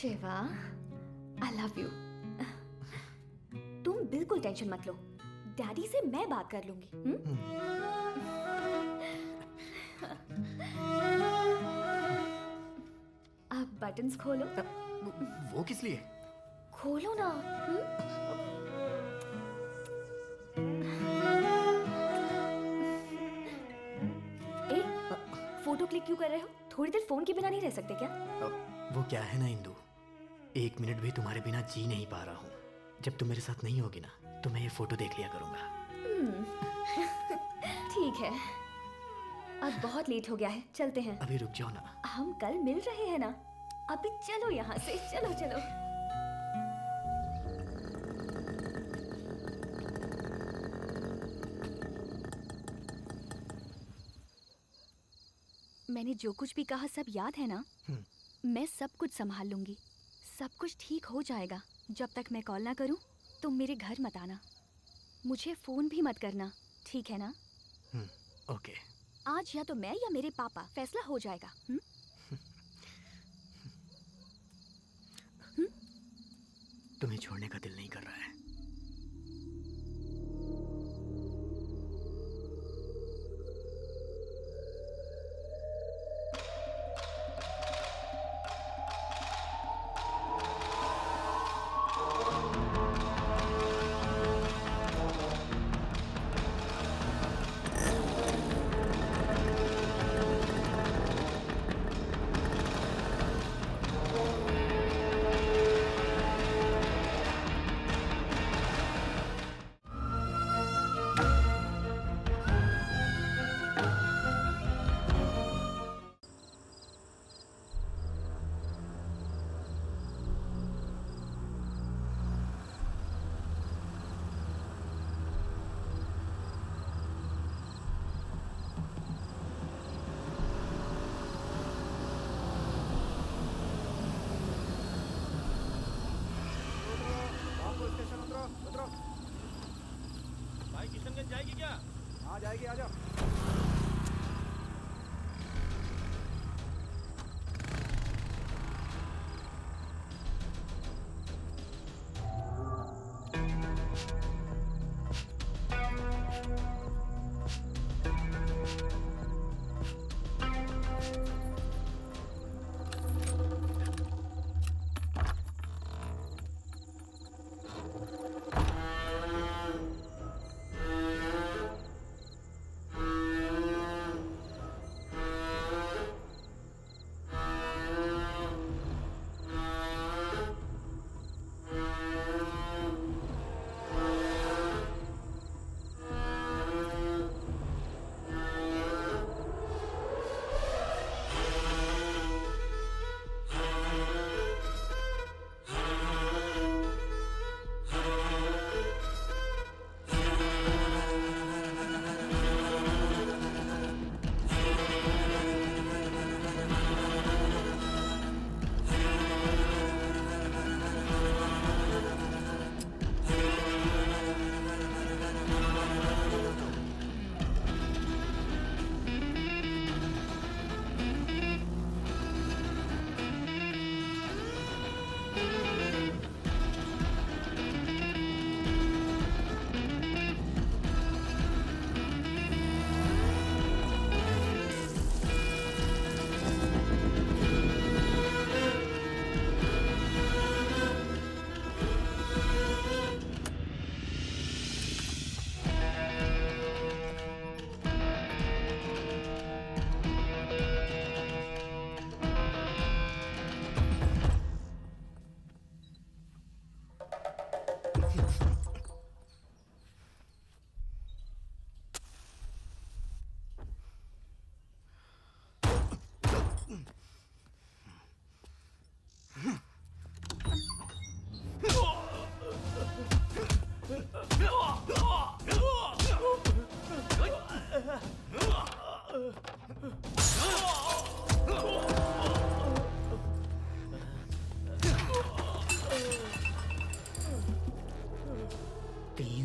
Shiva, I love you. तुम बिल्कुल tension मत लो, डैडी से मैं बात कर लूंगी। अब बटन्स खोलो। वो किस लिए? खोलो ना। ए, फोटो क्लिक क्यों कर रहे हो? थोड़ी देर फोन के बिना नहीं रह सकते क्या? वो क्या है ना इंदु, 1 मिनट भी तुम्हारे बिना जी नहीं पा रहा हूँ। जब तुम मेरे साथ नहीं होगी ना तो मैं ये फोटो देख लिया करूंगा। ठीक है, अब बहुत लेट हो गया है, चलते हैं। अभी रुक जाओ ना। हम कल मिल रहे हैं ना, अभी चलो यहाँ से, चलो चलो। मैंने जो कुछ भी कहा सब याद है ना? मैं सब कुछ संभाल लूंगी, सब कुछ ठीक हो जाएगा। जब तक मैं कॉल ना करूं तुम मेरे घर मत आना, मुझे फोन भी मत करना, ठीक है ना? ओके। आज या तो मैं या मेरे पापा, फैसला हो जाएगा। तुम्हें छोड़ने का दिल नहीं कर रहा है। उतरो। भाई किशनगंज जाएगी क्या? हाँ जाएगी, आ जाओ।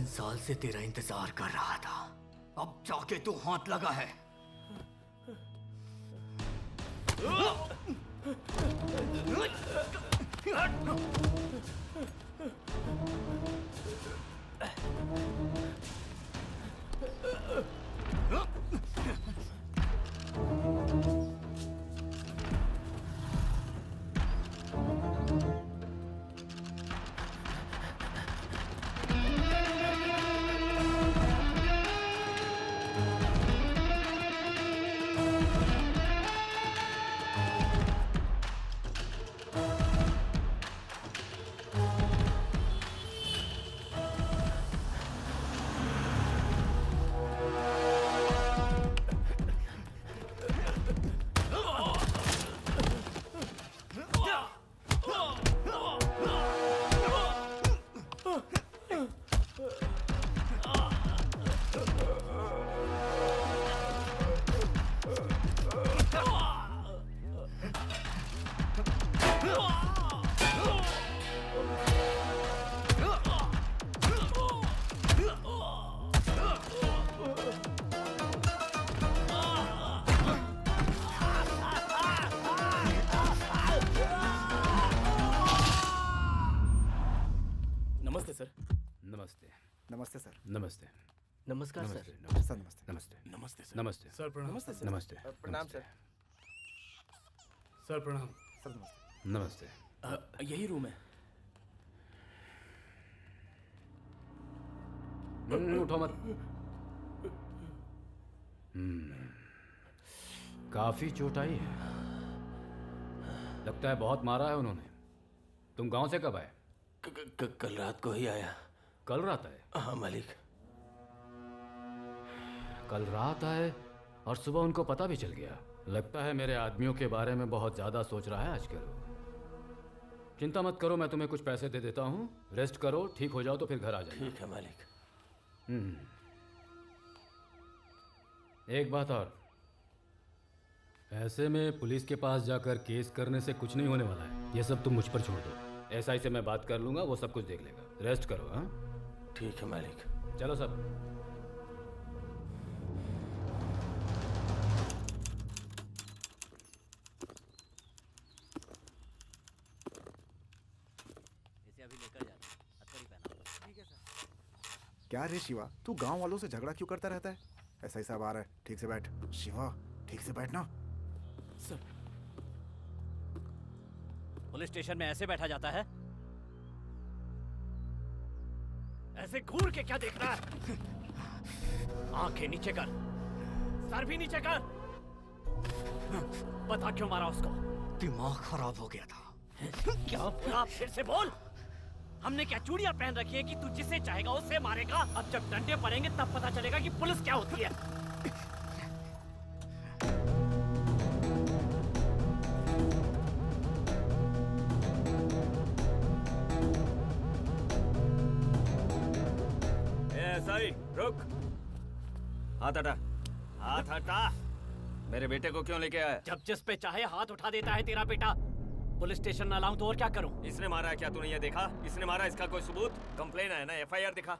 साल से तेरा इंतजार कर रहा था, अब जाके तू हाथ लगा है। नमस्ते सर। नमस्ते। नमस्ते सर। नमस्ते। नमस्कार सर। नमस्ते। सर नमस्ते। नमस्ते। नमस्ते सर। नमस्ते। सर प्रणाम। नमस्ते सर। नमस्ते। प्रणाम नमस्ते। सर। सर प्रणाम। सर नमस्ते। नमस्ते। यही रूम है। उठो मत। काफी चोट आई है। लगता है बहुत मारा है उन्होंने। तुम गांव से कब आए? कल रात को ही आया। कल रात आए? हाँ मालिक। कल रात आए और सुबह उनको पता भी चल गया। लगता है मेरे आदमियों के बारे में बहुत ज्यादा सोच रहा है आजकल। चिंता मत करो, मैं तुम्हें कुछ पैसे दे देता हूँ। रेस्ट करो, ठीक हो जाओ तो फिर घर आ जाओ। ठीक है मालिक। एक बात और, ऐसे में पुलिस के पास जाकर केस करने से कुछ नहीं होने वाला है। ये सब तुम मुझ पर छोड़ दो। एसआई से मैं बात कर लूंगा, वो सब कुछ देख लेगा। रेस्ट करो। हाँ ठीक है मालिक। चलो सब। इसे अभी लेकर जाना, हथकड़ी पहना। ठीक है सर। क्या रे शिवा, तू गांव वालों से झगड़ा क्यों करता रहता है? ऐसा ही सब आ रहा है। ठीक से बैठ शिवा, ठीक से बैठ ना। सर पुलिस स्टेशन में ऐसे बैठा जाता है? ऐसे घूर के क्या देख रहा है? आंखें नीचे कर, सर भी नीचे कर। बता क्यों मारा उसको? दिमाग खराब हो गया था। क्या बोला? फिर से बोल। हमने क्या चूड़ियां पहन रखी है कि तू जिसे चाहेगा उसे मारेगा? अब जब डंडे पड़ेंगे तब पता चलेगा कि पुलिस क्या होती है। एसआई रुक। हाथ हटा, हाथ हटा। मेरे बेटे को क्यों लेके आया? जब जिस पे चाहे हाथ उठा देता है तेरा बेटा। पुलिस स्टेशन न लाऊं तो और क्या करूं? इसने मारा है क्या? तूने ये देखा? इसने मारा, इसका कोई सबूत? कंप्लेन है ना, एफआईआर दिखा।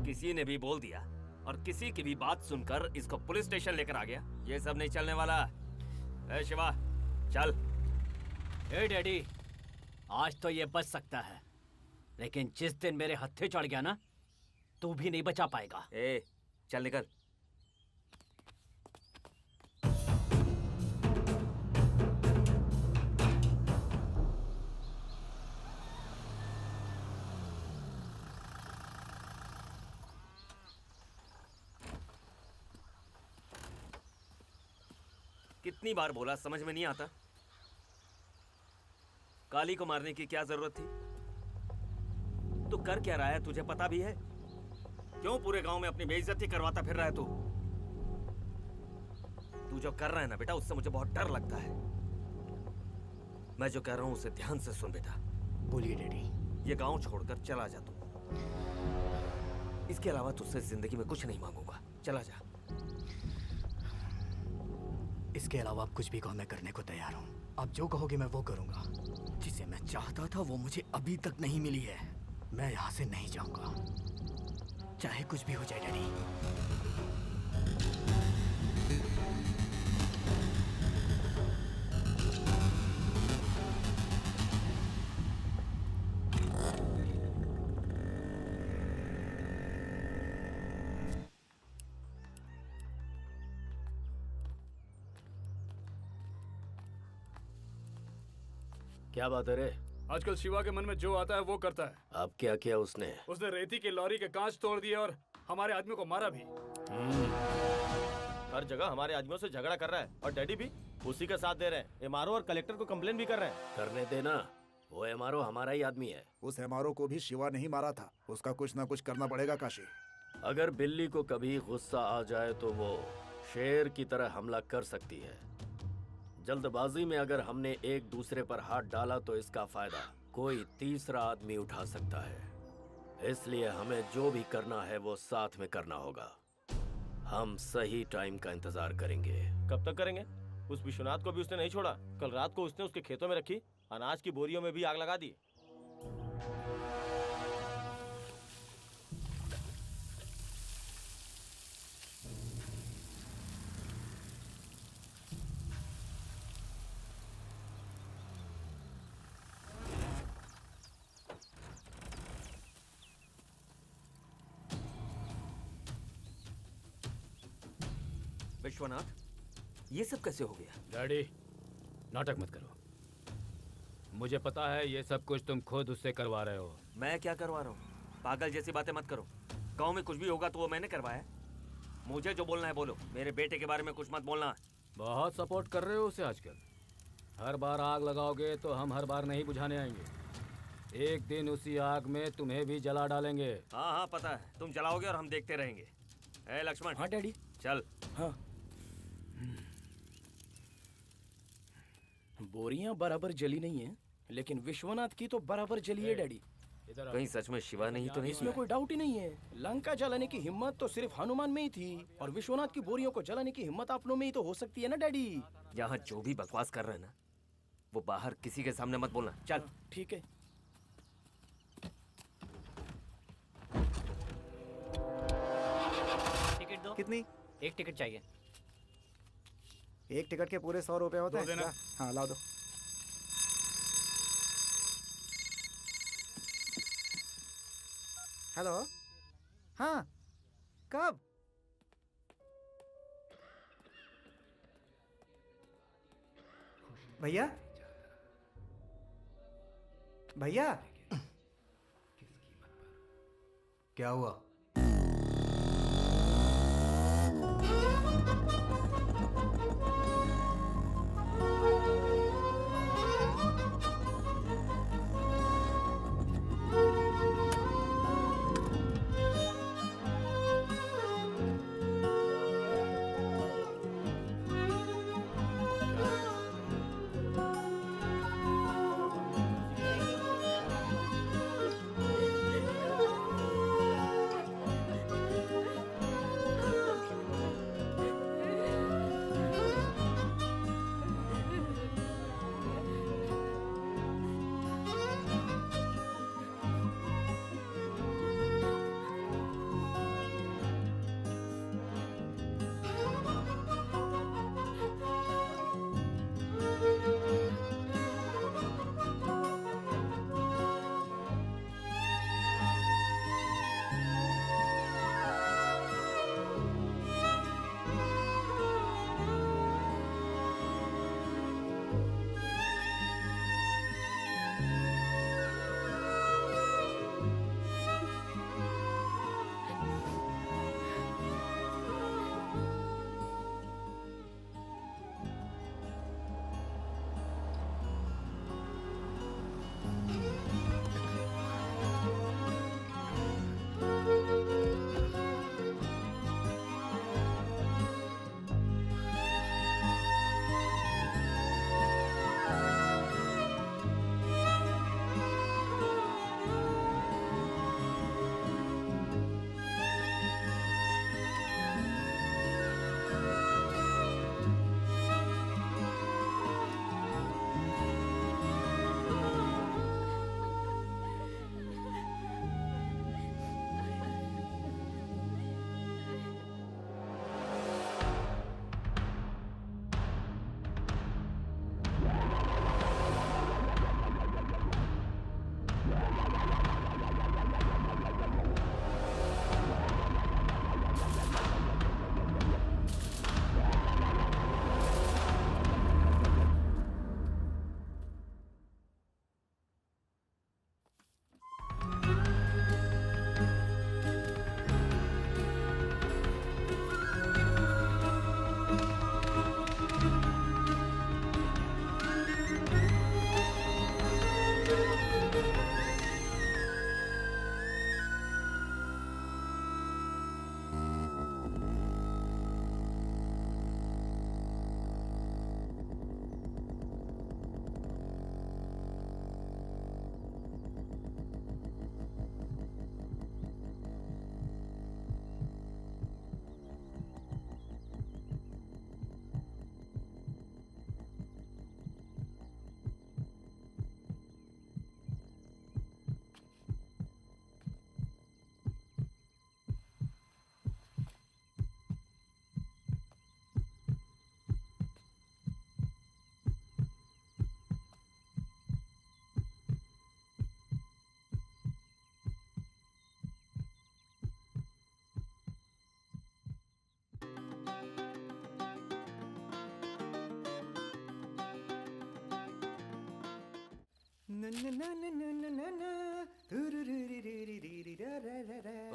किसी ने भी बोल दिया और किसी की भी बात सुनकर इसको पुलिस स्टेशन लेकर आ गया। ये सब नहीं चलने वाला। ए शिवा चल। ए डैडी, आज तो ये बच सकता है, लेकिन जिस दिन मेरे हत्थे चढ़ गया ना, तू भी नहीं बचा पाएगा। ए चल निकल। कितनी बार बोला, समझ में नहीं आता? काली को मारने की क्या जरूरत थी? तू कर क्या रहा है, तुझे पता भी है? क्यों पूरे गांव में अपनी बेइज्जती करवाता फिर रहा है तू? तू जो कर रहा है ना बेटा, उससे मुझे बहुत डर लगता है। मैं जो कह रहा हूं उसे ध्यान से सुन बेटा। बोलिए डैडी। ये गांव छोड़कर चला जा तू। इसके अलावा तुझसे जिंदगी में कुछ नहीं मांगूंगा। चला जा। इसके अलावा आप कुछ भी कहो, मैं करने को तैयार हूँ। आप जो कहोगे मैं वो करूँगा। जिसे मैं चाहता था वो मुझे अभी तक नहीं मिली है। मैं यहाँ से नहीं जाऊँगा, चाहे कुछ भी हो जाए डैडी। क्या बात है रे? आजकल शिवा के मन में जो आता है वो करता है। अब क्या किया उसने? उसने रेती की लॉरी के कांच तोड़ दिए और हमारे आदमी को मारा भी। हर जगह हमारे आदमियों से झगड़ा कर रहा है और डैडी भी उसी का साथ दे रहे हैं। एमआरओ और कलेक्टर को कंप्लेन भी कर रहे हैं। करने देना, वो एमआरओ हमारा ही आदमी है। उस एमआरओ को भी शिवा नहीं मारा था, उसका कुछ ना कुछ करना पड़ेगा काशी। अगर बिल्ली को कभी गुस्सा आ जाए तो वो शेर की तरह हमला कर सकती है। जल्दबाजी में अगर हमने एक दूसरे पर हाथ डाला तो इसका फायदा कोई तीसरा आदमी उठा सकता है। इसलिए हमें जो भी करना है वो साथ में करना होगा। हम सही टाइम का इंतजार करेंगे। कब तक करेंगे? उस विश्वनाथ को भी उसने नहीं छोड़ा। कल रात को उसने उसके खेतों में रखी अनाज की बोरियों में भी आग लगा दी। विश्वनाथ, ये सब कैसे हो गया? डैडी, नाटक मत करो। मुझे पता है ये सब कुछ तुम खुद उससे करवा रहे हो। मैं क्या करवा रहा हूँ? पागल जैसी बातें मत करो। गांव में कुछ भी होगा तो वो मैंने करवाया। मुझे जो बोलना है बोलो। मेरे बेटे के बारे में कुछ मत बोलना। बहुत सपोर्ट कर रहे हो उसे आजकल। हर बार आग लगाओगे तो हम हर बार नहीं बुझाने आएंगे। एक दिन उसी आग में तुम्हें भी जला डालेंगे। हाँ हाँ पता है, तुम जलाओगे और हम देखते रहेंगे। ए लक्ष्मण। हाँ डैडी। चल। हाँ। बोरियां बराबर जली नहीं है, लेकिन विश्वनाथ की तो बराबर जली है डैडी। इधर आओ। कहीं सच में शिवा नहीं तो नहीं? इसमें कोई डाउट ही नहीं है। लंका जलाने की हिम्मत तो सिर्फ हनुमान में ही थी, और विश्वनाथ की बोरियों को जलाने की हिम्मत अपनों में ही तो हो सकती है ना डैडी। यहाँ जो भी बकवास कर रहे हैं ना, वो बाहर किसी के सामने मत बोलना। चल। ठीक है। टिकट दो। कितनी? एक टिकट चाहिए। एक टिकट के पूरे 100 रुपए होते हैं? देना। हाँ लाओ दो। हेलो। हाँ, कब? भैया, भैया, क्या हुआ?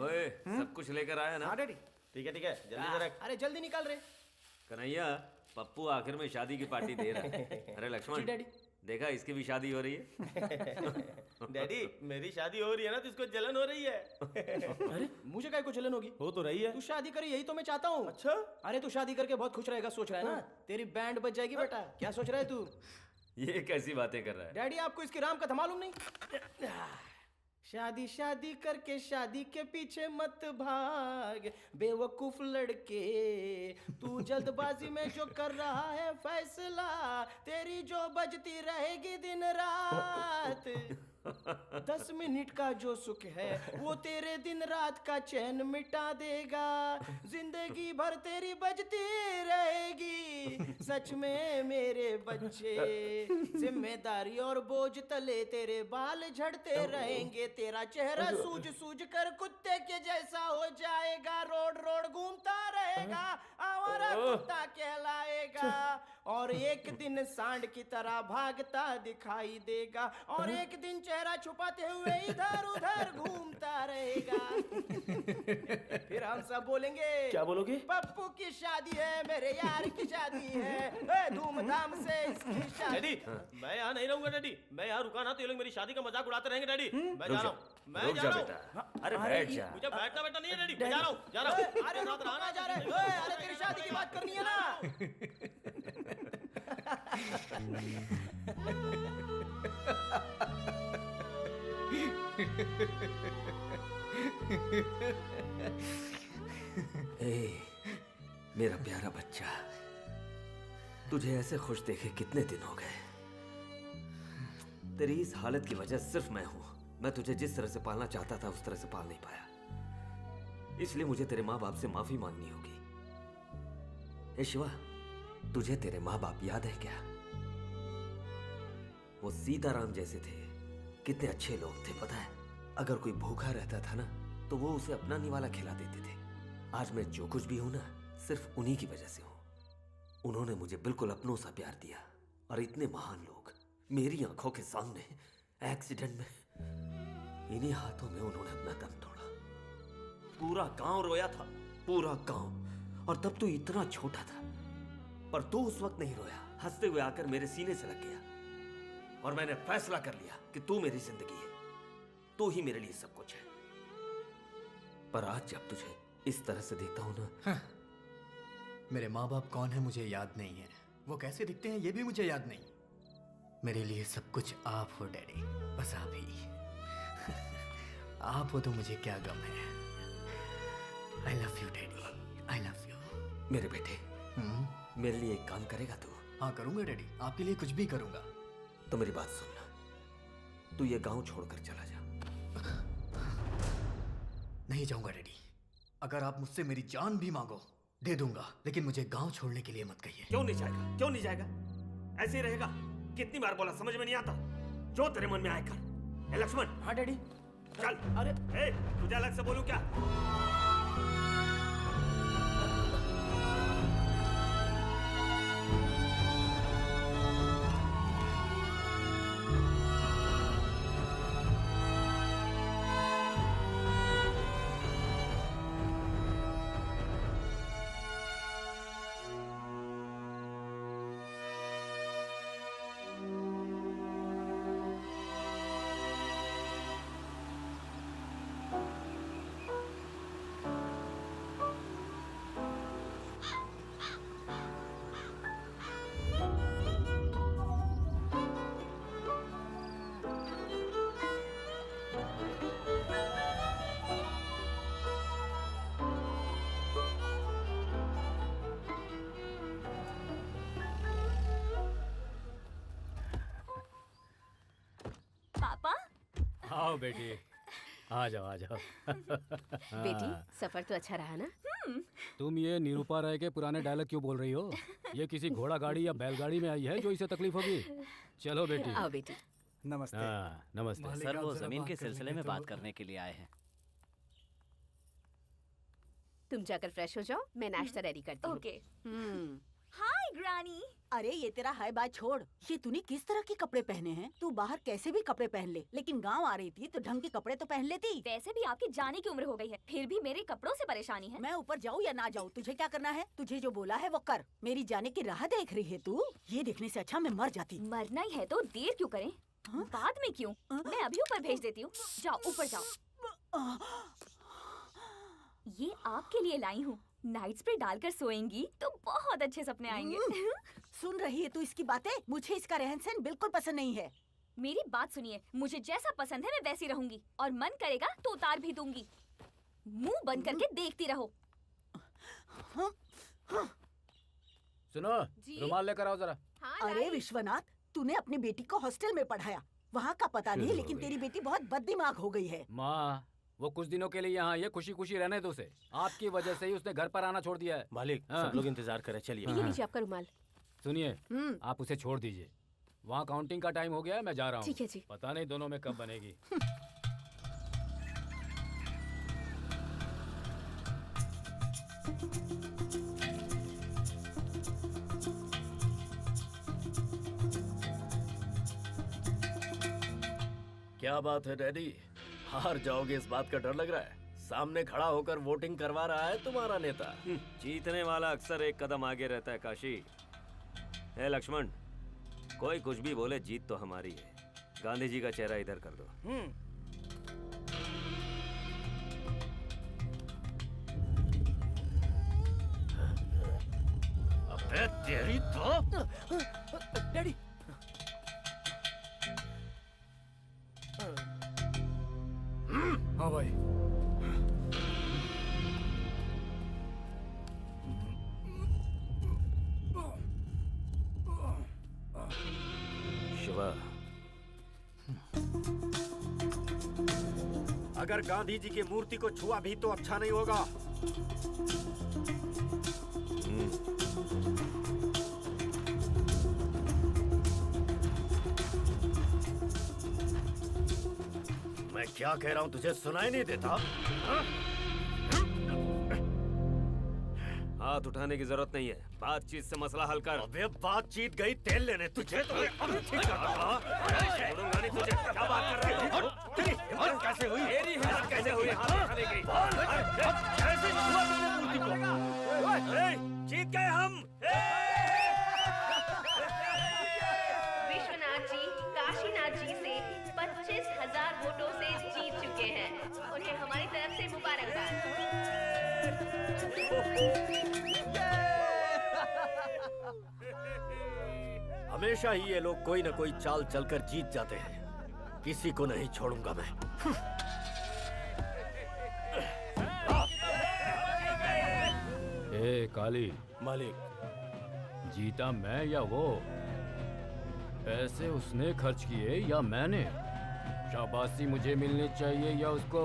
ओए सब कुछ लेकर आया ना? हाँ डैडी। ठीक है जल्दी से रख। अरे जल्दी निकाल रहे। कन्हैया, पप्पू आखिर में शादी की पार्टी दे रहा है। अरे लक्ष्मण, जी डैडी। देखा इसकी भी शादी हो रही है। डैडी मेरी शादी हो रही है ना तो इसको जलन हो रही है। अरे मुझे काय को जलन होगी? हो तो रही है। तू शादी करे यही तो मैं चाहता हूँ। अच्छा? अरे तू शादी करके बहुत खुश रहेगा सोच रहा है ना? तेरी बैंड बज जाएगी बेटा। क्या सोच रहा है तू? ये कैसी बातें कर रहा है? डैडी आपको इसकी राम कथा मालूम नहीं? शादी शादी करके शादी के पीछे मत भाग बेवकूफ लड़के, तू जल्दबाजी में जो कर रहा है फैसला, तेरी जो बजती रहेगी दिन रात। 10 मिनट का जो सुख है वो तेरे दिन रात का चैन मिटा देगा, जिंदगी भर तेरी बजती रहेगी। सच में मेरे बच्चे, जिम्मेदारी और बोझ तले तेरे बाल झड़ते रहेंगे, तेरा चेहरा सूज सूज कर कुत्ते के जैसा हो जाएगा, रोड रोड घूमता रहेगा, आवारा कुत्ता कहलाएगा, और एक दिन सांड की तरह भागता दिखाई देगा, और एक दिन चेहरा छुपाते हुए इधर उधर घूमता रहेगा। फिर हम सब बोलेंगे, क्या बोलोगे? पप्पू की शादी है, मेरे यार की शादी है, धूमधाम से इसकी शादी। डैडी मैं यहाँ नहीं रहूंगा डैडी, मैं यहाँ रुका ना तो ये लोग मेरी शादी का मजाक उड़ाते रहेंगे डैडी। मैं जा रहा हूँ, मैं जा रहा हूँ। बेटा, अरे बैठ जा। मुझे बैठना बैठना नहीं है डैडी, मैं जा रहा हूँ, जा रहा हूँ। अरे रुक, कहाँ जा रहे हो? अरे तेरी शादी की बात करनी है ना? ए, मेरा प्यारा बच्चा, तुझे ऐसे खुश देखे कितने दिन हो गए। तेरी इस हालत की वजह सिर्फ मैं हूं। मैं तुझे जिस तरह से पालना चाहता था उस तरह से पाल नहीं पाया, इसलिए मुझे तेरे माँ बाप से माफी मांगनी होगी। ए शिवा, तुझे तेरे माँ बाप याद है क्या? वो सीताराम जैसे थे, कितने अच्छे लोग थे पता है। अगर कोई भूखा रहता था ना तो वो उसे अपना निवाला खिला देते थे। आज मैं जो कुछ भी हूं ना, सिर्फ उन्हीं की वजह से हूं। उन्होंने मुझे बिल्कुल अपनों सा प्यार दिया, और इतने महान लोग मेरी आंखों के सामने एक्सीडेंट में, इन्हीं हाथों में उन्होंने अपना दम तोड़ा। पूरा गांव रोया था, पूरा गांव। और तब तू इतना छोटा था, पर तू उस वक्त नहीं रोया। हंसते हुए आकर मेरे सीने से लग गया, और मैंने फैसला कर लिया कि तू मेरी जिंदगी है, तू ही मेरे लिए सब कुछ है। पर आज जब तुझे इस तरह से देखता हूं ना, मेरे माँ बाप कौन है मुझे याद नहीं है, वो कैसे दिखते हैं ये भी मुझे याद नहीं। मेरे लिए सब कुछ आप हो डैडी, बस आप ही। आप हो तो मुझे क्या गम है। I love you daddy, I love you. मेरे बेटे, मेरे लिए एक काम करेगा तू? हाँ करूंगा डैडी, आपके लिए कुछ भी करूंगा। तो मेरी बात सुनना, तू ये गांव छोड़कर चला जा। नहीं जाऊंगा डैडी, अगर आप मुझसे मेरी जान भी मांगो दे दूंगा, लेकिन मुझे गांव छोड़ने के लिए मत कहिए। क्यों नहीं जाएगा? क्यों नहीं जाएगा? ऐसे ही रहेगा? कितनी बार बोला, समझ में नहीं आता? जो तेरे मन में आए कर। ए लक्ष्मण। हाँ डैडी। चल। अरे ए, तुझे अलग से बोलूं क्या? पापा। आओ बेटी, आ जाओ आ जाओ। बेटी सफर तो अच्छा रहा ना? तुम ये निरूपा राय के पुराने डायलॉग क्यों बोल रही हो? ये किसी घोड़ा गाड़ी या बैलगाड़ी में आई है जो इसे तकलीफ होगी? चलो बेटी। आओ बेटी। नमस्ते। हाँ नमस्ते। सर वो जमीन के सिलसिले में बात करने के लिए आए हैं। तुम जाकर फ्रेश हो जाओ, मैं नाश्ता रेडी करती हूँ। ओके। हम्म। हाय ग्रानी। अरे ये तेरा हाय बाय छोड़। ये तूने किस तरह के कपड़े पहने हैं? तू बाहर कैसे भी कपड़े पहन ले, लेकिन गांव आ रही थी तो ढंग के कपड़े तो पहन लेती। वैसे भी आपकी जाने की उम्र हो गई है, फिर भी मेरे कपड़ों से परेशानी है। मैं ऊपर जाऊँ या ना जाऊँ, तुझे क्या करना है? तुझे जो बोला है वो कर। मेरी जाने की राह देख रही है तू? ये देखने से अच्छा मैं मर जाती। मरना ही है तो देर क्यों करें? बाद में क्यों? मैं अभी ऊपर भेज देती हूँ। जाओ ऊपर जाओ। ये आपके लिए लाई हूँ। नाइट स्प्रे डालकर सोएंगी तो बहुत अच्छे सपने आएंगे। सुन रही है तू इसकी बातें? मुझे इसका रहन सहन बिल्कुल पसंद नहीं है। मेरी बात सुनिए, मुझे जैसा पसंद है मैं वैसी रहूंगी, और मन करेगा तो उतार भी दूंगी। मुंह बंद करके देखती रहो। सुनो, रुमाल लेकर आओ जरा। अरे विश्वनाथ, तूने अपनी बेटी को हॉस्टल में पढ़ाया, वहाँ का पता नहीं, लेकिन तेरी बेटी बहुत बददिमाग हो गई है। माँ, वो कुछ दिनों के लिए यहाँ ये खुशी खुशी रहने दो उसे। आपकी वजह से ही उसने घर पर आना छोड़ दिया है। मालिक, सब लोग इंतजार करें, चलिए। ये लीजिए आपका रुमाल। सुनिए, आप उसे छोड़ दीजिए। वहाँ काउंटिंग का टाइम हो गया है, मैं जा रहा हूँ। ठीक है जी। पता नहीं दोनों में कब बनेगी। क्या बात है डैडी, हार जाओगे इस बात का डर लग रहा है? सामने खड़ा होकर वोटिंग करवा रहा है तुम्हारा नेता। जीतने वाला अक्सर एक कदम आगे रहता है काशी। है लक्ष्मण, कोई कुछ भी बोले, जीत तो हमारी है। गांधी जी का चेहरा इधर कर दो। अबे तेरी तो। डैडी, हाँ भाई। शिवा, अगर गांधी जी की मूर्ति को छुआ भी तो अच्छा नहीं होगा। मैं क्या कह रहा हूँ तुझे सुनाई नहीं देता? हाथ उठाने की जरूरत नहीं है, बातचीत से मसला हल कर। अबे बातचीत गई तेल लेने, तुझे तो अभी ठीक छोड़ूंगा नहीं तुझे। क्या बात कर रहे हो? तेरी हिम्मत कैसे हुई? मेरी हिम्मत कैसे हुई हाथ उठाने की? कैसे छुआ तूने मूर्ति को? जीत गए हम। विश्वनाथ जी काशीनाथ जी से 25,000 वोटों से जीत चुके हैं। उन्हें हमारी तरफ से मुबारकबाद। हमेशा ही ये लोग कोई न कोई चाल चलकर जीत जाते हैं। किसी को नहीं छोड़ूंगा मैं। ए काली, मालिक, जीता मैं या वो? पैसे उसने खर्च किए या मैंने? शाबाशी मुझे मिलनी चाहिए या उसको?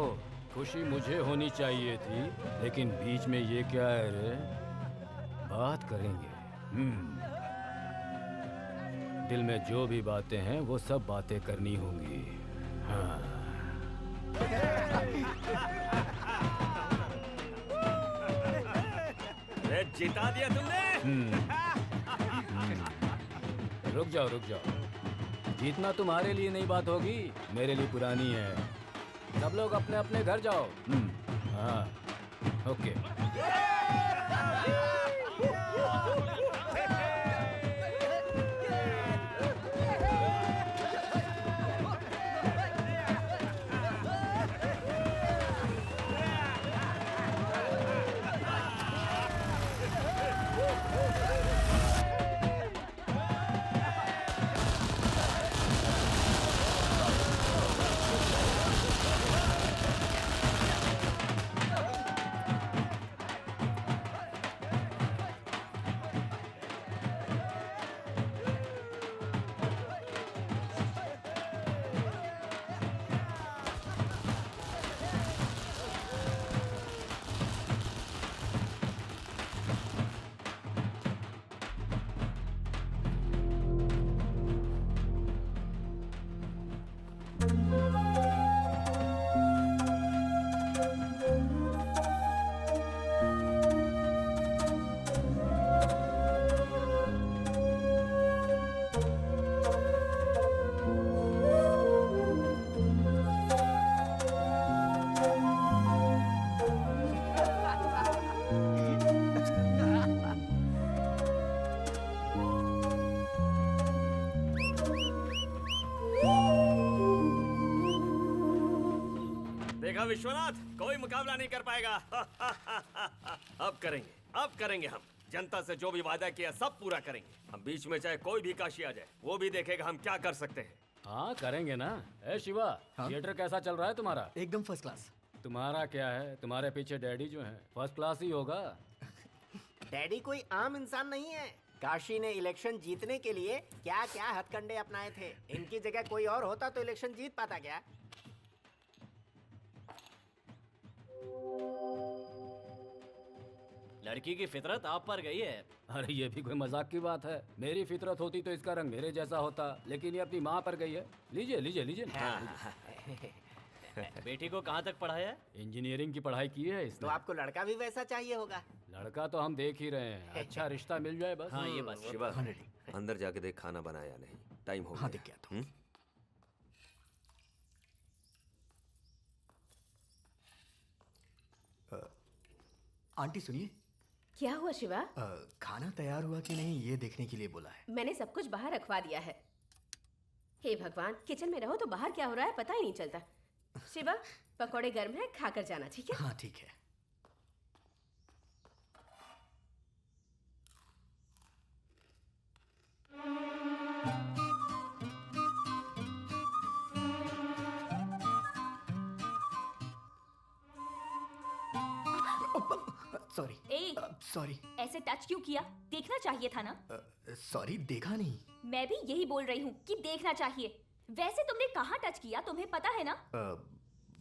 खुशी मुझे होनी चाहिए थी, लेकिन बीच में ये क्या है रे? बात करेंगे। दिल में जो भी बातें हैं वो सब बातें करनी होंगी। हाँ। जिता दिया तुमने। रुक जाओ रुक जाओ। जीतना तुम्हारे लिए नई बात होगी, मेरे लिए पुरानी है। सब लोग अपने अपने घर जाओ। हाँ, ओके। विश्वनाथ, कोई मुकाबला नहीं कर पाएगा। अब करेंगे हम। जनता से जो भी वादा किया सब पूरा करेंगे। हम बीच में चाहे कोई भी काशी आ जाए, वो भी देखेगा हम क्या कर सकते हैं। हाँ करेंगे ना। ए शिवा, हाँ? थिएटर कैसा चल रहा है तुम्हारा? एकदम फर्स्ट क्लास। तुम्हारा क्या है, तुम्हारे पीछे डैडी जो है फर्स्ट क्लास ही होगा। डैडी कोई आम इंसान नहीं है। काशी ने इलेक्शन जीतने के लिए क्या क्या हथकंडे अपनाए थे। इनकी जगह कोई और होता तो इलेक्शन जीत पाता क्या? लड़की की फितरत आप पर गई है। अरे ये भी कोई मजाक की बात है। मेरी फितरत होती तो इसका रंग मेरे जैसा होता, लेकिन ये अपनी माँ पर गई है। लीजिए लीजिए लीजिए। बेटी को कहाँ तक पढ़ाया है? इंजीनियरिंग की पढ़ाई की है इसने। तो आपको लड़का भी वैसा चाहिए होगा। लड़का तो हम देख ही रहे हैं, अच्छा रिश्ता मिल जाए बस। हाँ ये बात। शिवा, अंदर जाके देख खाना बनाया नहीं। टाइम हो गया। हाँ, देख के आता हूँ। आंटी सुनिए, क्या हुआ शिवा? खाना तैयार हुआ कि नहीं ये देखने के लिए बोला है। मैंने सब कुछ बाहर रखवा दिया है। हे भगवान, किचन में रहो तो बाहर क्या हो रहा है पता ही नहीं चलता। शिवा, पकौड़े गर्म है, खाकर जाना, ठीक है? हाँ ठीक है। सॉरी ए, सॉरी ऐसे टच क्यों किया? देखना चाहिए था ना। सॉरी, देखा नहीं। मैं भी यही बोल रही हूँ कि देखना चाहिए। वैसे तुमने कहाँ टच किया, तुम्हें पता है ना?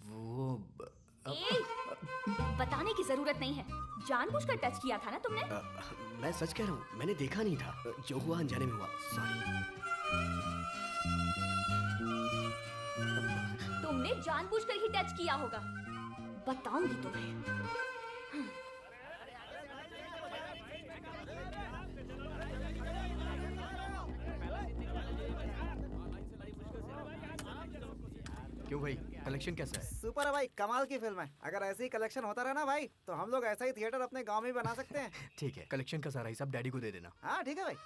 वो ए, बताने की जरूरत नहीं है। जानबूझकर टच किया था ना तुमने? मैं सच कह रहा हूँ, मैंने देखा नहीं था। जो हुआ अनजाने में हुआ, सॉरी। तुमने जानबूझकर ही टच किया होगा। बताऊंगी तुम्हें। क्यों भाई, कलेक्शन कैसा है? सुपर है भाई, कमाल की फिल्म है। अगर ऐसे ही कलेक्शन होता रहा ना भाई, तो हम लोग ऐसा ही थिएटर अपने गांव में भी बना सकते हैं। ठीक है, कलेक्शन का सारा हिसाब डैडी को दे देना। हाँ ठीक है भाई।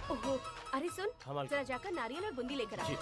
ओहो, अरे सुन, हाँ, मालकिन। जरा जाकर नारियल और बूंदी लेकर आ। जी।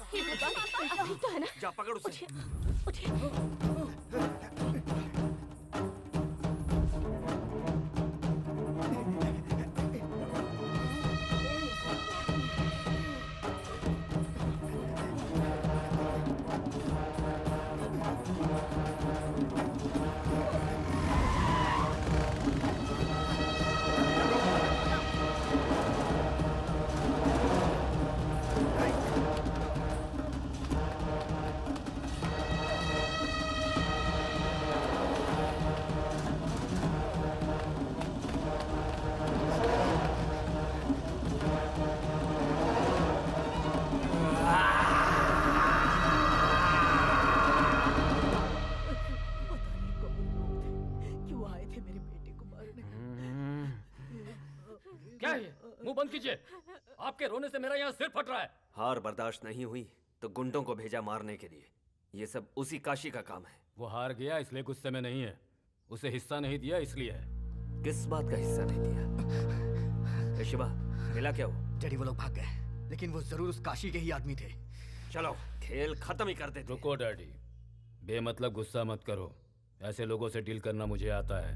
हे भगवान, ठीक तो है ना? जा पकड़ उसे। उठिए, उठिए। क्यों आए थे मेरे बेटे को मारने? क्या है ये? मुंह बंद कीजिए। आपके रोने से मेरा यहाँ सिर फट रहा है। हार बर्दाश्त नहीं हुई तो गुंडों को भेजा मारने के लिए। ये सब उसी काशी का काम है। वो हार गया इसलिए गुस्से में नहीं है, उसे हिस्सा नहीं दिया इसलिए है। किस बात का हिस्सा नहीं दिया? ए शिवा, मिला क्या वो? डैडी वो लोग भाग गए, लेकिन वो जरूर उस काशी के ही आदमी थे। चलो खेल खत्म ही कर देते। रुको डैडी, बेमतलब गुस्सा मत करो। ऐसे लोगों से डील करना मुझे आता है।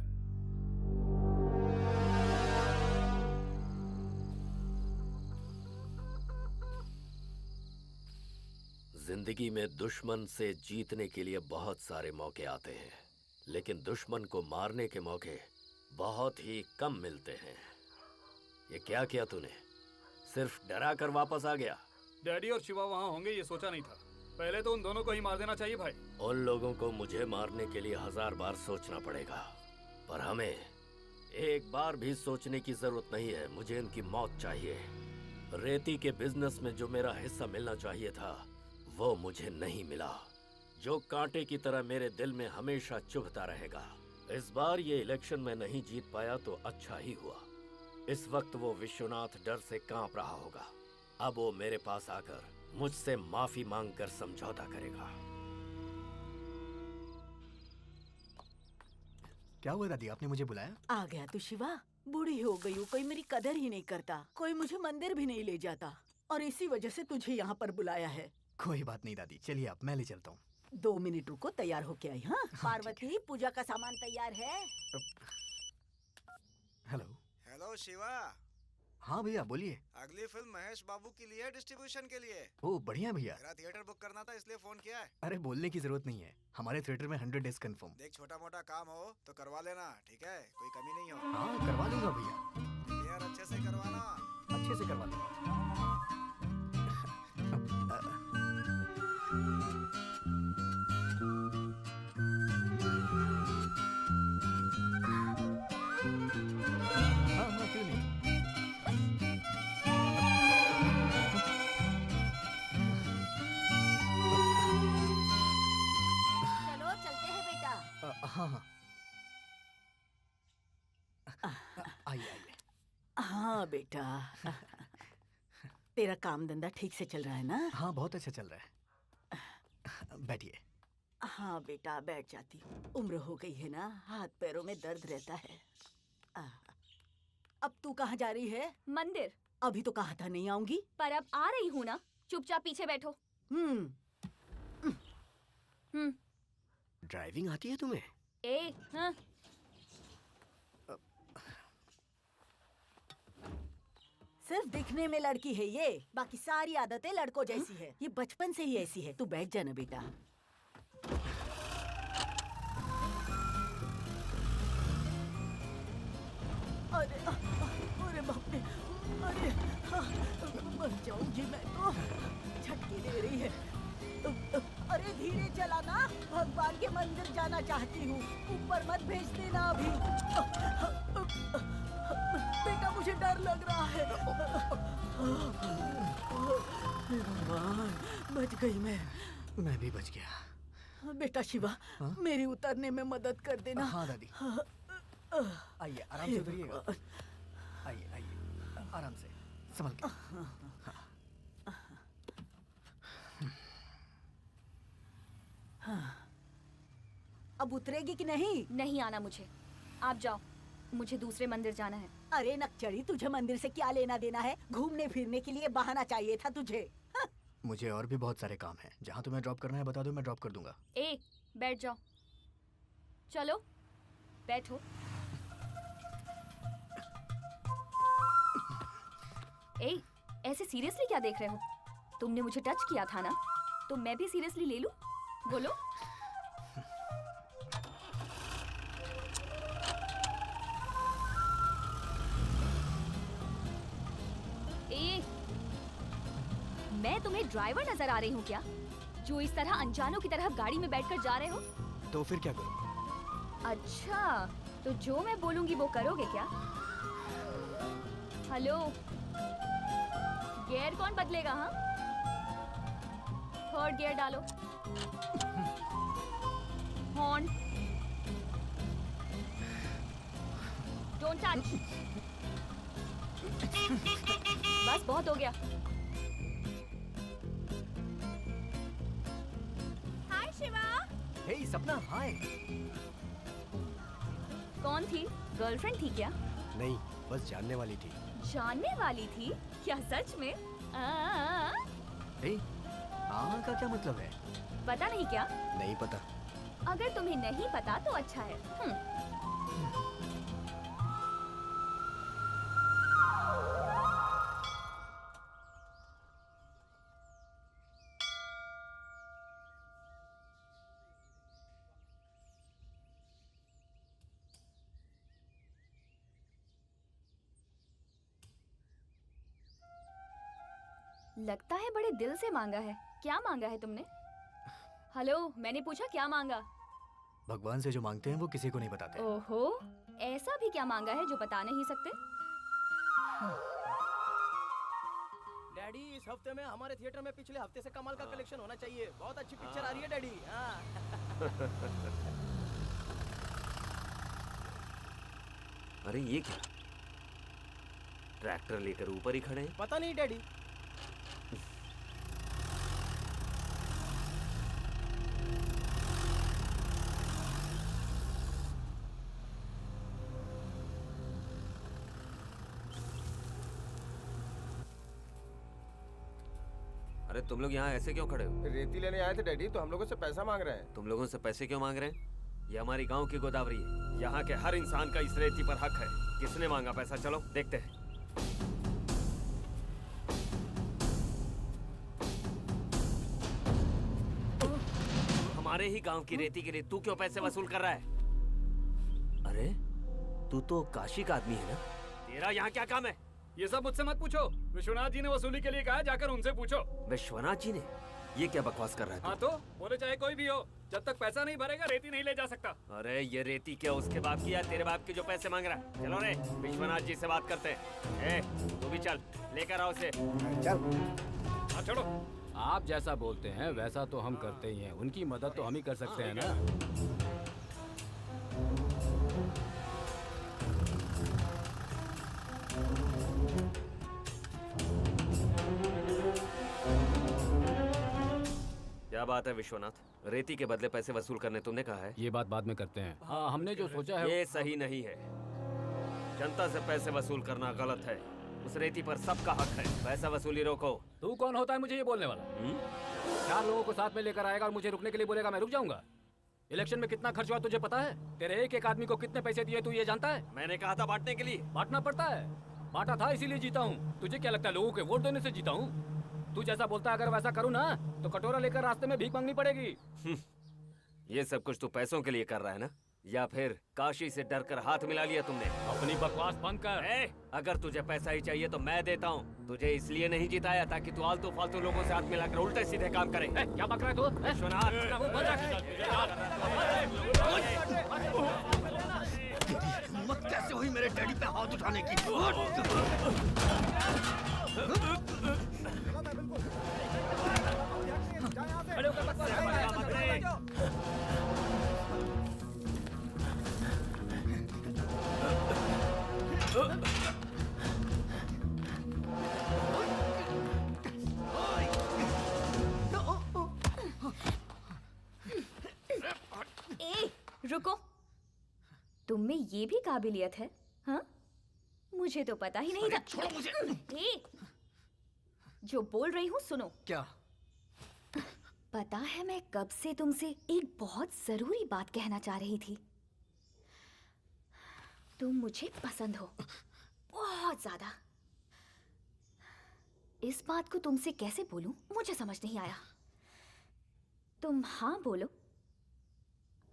जिंदगी में दुश्मन से जीतने के लिए बहुत सारे मौके आते हैं, लेकिन दुश्मन को मारने के मौके बहुत ही कम मिलते हैं। ये क्या किया तूने? सिर्फ डरा कर वापस आ गया? डैडी और शिवा वहाँ होंगे ये सोचा नहीं था। पहले तो उन दोनों को ही मार देना चाहिए भाई। उन लोगों को मुझे मारने के लिए 1000 बार सोचना पड़ेगा, पर हमें एक बार भी सोचने की जरूरत नहीं है। मुझे इनकी मौत चाहिए। रेती के बिजनेस में जो मेरा हिस्सा मिलना चाहिए था वो मुझे नहीं मिला, जो कांटे की तरह मेरे दिल में हमेशा चुभता रहेगा। इस बार ये इलेक्शन में नहीं जीत पाया तो अच्छा ही हुआ। इस वक्त वो विश्वनाथ डर से कांप रहा होगा। अब वो मेरे पास आकर मुझसे माफी मांगकर समझौता करेगा। क्या हुआ दादी, आपने मुझे बुलाया? आ गया तू शिवा? बूढ़ी हो गई हूँ, कोई मेरी कदर ही नहीं करता, कोई मुझे मंदिर भी नहीं ले जाता, और इसी वजह से तुझे यहाँ पर बुलाया है। कोई बात नहीं दादी, चलिए आप, मैं ले चलता हूँ। 2 मिनट रुको, तैयार होके आई। हाँ पार्वती, पूजा का सामान तैयार है? हेलो। हेलो शिवा। हाँ भैया बोलिए। अगली फिल्म महेश बाबू की लिए डिस्ट्रीब्यूशन के लिए। ओह बढ़िया भैया। मेरा थिएटर बुक करना था इसलिए फोन किया है। अरे बोलने की जरूरत नहीं है, हमारे थिएटर में 100 डेज कंफर्म। देख छोटा मोटा काम हो तो करवा लेना, ठीक है? कोई कमी नहीं हो। हाँ करवा लूंगा भैया। यार अच्छे से करवाना। अच्छे से करवा लूंगा। हाँ आइए आइए। हाँ बेटा, तेरा काम धंधा ठीक से चल रहा है ना? हाँ बहुत अच्छा चल रहा है। बैठिए। हाँ बेटा बैठ जाती हूँ। उम्र हो गई है ना, हाथ पैरों में दर्द रहता है। अब तू कहाँ जा रही है? मंदिर। अभी तो कहा था नहीं आऊंगी। पर अब आ रही हूँ ना, चुपचाप पीछे बैठो। ड्राइविंग आती है तुम्हें? हाँ। सिर्फ दिखने में लड़की है ये, बाकी सारी आदतें लड़कों जैसी है। ये बचपन से ही ऐसी है। तू बैठ जाना बेटा। अरे अरे बाप रे, अरे मर जाऊंगी मैं तो। झटके दे रही है। अरे धीरे चलाना, भगवान के मंदिर जाना चाहती हूँ, ऊपर मत भेज देना अभी। बेटा मुझे डर लग रहा है। भगवान, बच गई मैं भी बच गया। बेटा शिवा, मेरी उतरने में मदद कर देना। हाँ दादी। आइए आराम से उतरिएगा। आइए आइए आराम से, संभल के। अब उतरेगी कि नहीं? नहीं आना मुझे, आप जाओ, मुझे दूसरे मंदिर जाना है। अरे नकचड़ी, तुझे मंदिर से क्या लेना देना है? घूमने फिरने के लिए बहाना चाहिए था तुझे। मुझे और भी बहुत सारे काम हैं। जहाँ तुम्हें ड्रॉप करना है बता दो, मैं ड्रॉप कर दूंगा। बैठ जाओ। चलो बैठो। ऐसे सीरियसली क्या देख रहे हो? तुमने मुझे टच किया था ना, तो मैं भी सीरियसली ले लूं? बोलो। मैं तुम्हें ड्राइवर नजर आ रही हूँ क्या, जो इस तरह अनजानों की तरह गाड़ी में बैठकर जा रहे हो? तो फिर क्या करूं? अच्छा, तो जो मैं बोलूंगी वो करोगे क्या? हेलो, गियर कौन बदलेगा? हाँ, थर्ड गियर डालो। Horn, don't touch. बस बहुत हो गया। हाय शिवा। हे सपना, हाय। कौन थी? गर्लफ्रेंड थी क्या? नहीं, बस जानने वाली थी। जानने वाली थी? क्या सच में? ए, हाँ का क्या मतलब है? पता नहीं क्या? नहीं पता। अगर तुम्हें नहीं पता तो अच्छा है। लगता है बड़े दिल से मांगा है। क्या मांगा है तुमने? हेलो, मैंने पूछा क्या मांगा? भगवान से जो मांगते हैं वो किसी को नहीं बताते। ओहो, ऐसा भी क्या मांगा है जो बता नहीं सकते? डैडी, इस हफ्ते में हमारे थिएटर में पिछले हफ्ते से कमाल का कलेक्शन होना चाहिए। बहुत अच्छी पिक्चर आ रही है डैडी। अरे ये क्या? ट्रैक्टर लेकर ऊपर ही खड़े हैं। पता नहीं डैडी। अरे तुम लोग यहाँ ऐसे क्यों खड़े हो? रेती लेने आए थे डैडी, तो हम लोगों से पैसा मांग रहे हैं। तुम लोगों से पैसे क्यों मांग रहे हैं? ये हमारी गांव की गोदावरी है। यहाँ के हर इंसान का इस रेती पर हक है। किसने मांगा पैसा? चलो देखते हैं। हमारे ही गांव की रेती के लिए तू क्यों पैसे वसूल कर रहा है? अरे तू तो काशी का आदमी है ना? तेरा यहाँ क्या काम है? ये सब मुझसे मत पूछो। विश्वनाथ जी ने वसूली के लिए कहा, जाकर उनसे पूछो। विश्वनाथ जी ने? ये क्या बकवास कर रहा है? हाँ तो बोले चाहे कोई भी हो, जब तक पैसा नहीं भरेगा रेती नहीं ले जा सकता। अरे ये रेती क्या उसके बाप की या तेरे बाप की जो पैसे मांग रहा है? चलो रे, विश्वनाथ जी से बात करते हैं। तू भी चल, लेकर आओ उसे। चल। हाँ छोड़ो। आप जैसा बोलते हैं वैसा तो हम करते ही हैं। उनकी मदद तो हम ही कर सकते हैं ना। क्या बात है विश्वनाथ? रेती के बदले पैसे वसूल करने तुमने कहा है? ये बात बाद में करते हैं। हाँ, हमने जो सोचा है ये सही नहीं है। जनता से पैसे वसूल करना गलत है। उस रेती पर सबका हक है। पैसा वसूली रोको। तू कौन होता है मुझे ये बोलने वाला? 4 लोगों को साथ में लेकर आएगा और मुझे रुकने के लिए बोलेगा, मैं रुक जाऊंगा? इलेक्शन में कितना खर्च हुआ तुझे पता है? तेरे एक एक आदमी को कितने पैसे दिए तू ये जानता है? मैंने कहा था बांटने के लिए। बांटना पड़ता है। बांटा था इसीलिए जीता हूँ। तुझे क्या लगता है लोगों के वोट देने से जीता हूँ? तू जैसा बोलता है अगर वैसा करूँ ना तो कटोरा लेकर रास्ते में भीख मांगनी पड़ेगी। ये सब कुछ तू पैसों के लिए कर रहा है ना? या फिर काशी से डरकर हाथ मिला लिया तुमने? अपनी बकवास बंद कर। अगर तुझे पैसा ही चाहिए तो मैं देता हूँ। तुझे इसलिए नहीं जिताया ताकि तू आलतू फालतू लोगों से हाथ मिलाकर उल्टे सीधे काम करे। क्या बक रहा है तू? विश्वनाथ, हिम्मत कैसे हुई मेरे डैडी पे हाथ उठाने की? रुको, तुम में ये भी काबिलियत है? हाँ, मुझे तो पता ही नहीं था। छोड़ो मुझे। जो बोल रही हूँ सुनो। क्या? पता है मैं कब से तुमसे एक बहुत जरूरी बात कहना चाह रही थी। तुम मुझे पसंद हो बहुत ज्यादा। इस बात को तुमसे कैसे बोलूं मुझे समझ नहीं आया। तुम हाँ बोलो,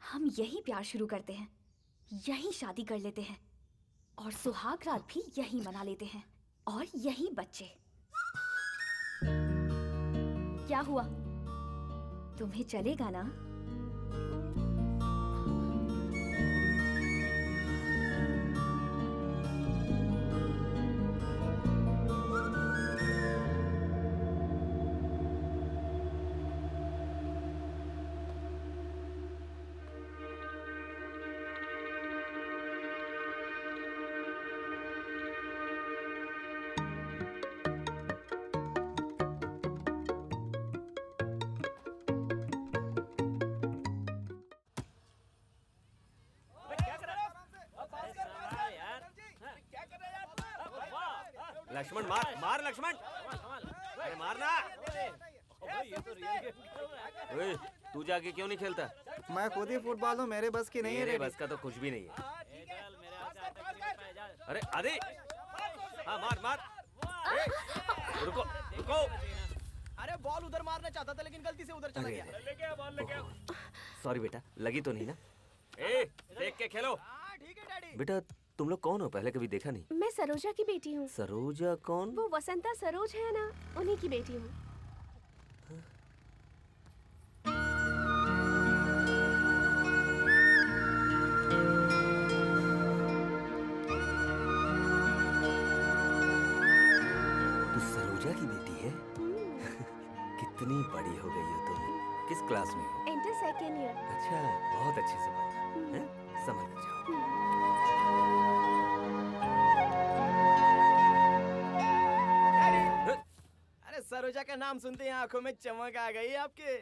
हम यही प्यार शुरू करते हैं, यही शादी कर लेते हैं और सुहाग रात भी यही मना लेते हैं और यही बच्चे। क्या हुआ? तुम्हें चलेगा ना? लक्ष्मण मार मार लक्ष्मण, अरे मारना। ओए, तू जाके क्यों नहीं खेलता? मैं खुद ही फुटबॉल हूँ, मेरे बस की नहीं है। मेरे बस का तो कुछ भी नहीं है। अरे आदि, हाँ मार मार। रुको रुको। अरे बॉल उधर मारना चाहता था लेकिन गलती से उधर चला गया। सॉरी बेटा, लगी तो नहीं ना? ए, देख के खेलो। ठीक है डैडी। बेटा तुम लोग कौन हो? पहले कभी देखा नहीं। मैं सरोजा की बेटी हूँ। सरोजा कौन? वो वसंता सरोज है ना, उन्हीं की बेटी हूँ। तू सरोजा की बेटी है? कितनी बड़ी हो गई हो तुम। किस क्लास में हो? Inter second year. अच्छा, बहुत अच्छे से पढ़ना हैं? संभल कर जाओ। अरे सरोजा का नाम सुनते ही आंखों में चमक आ गई आपके।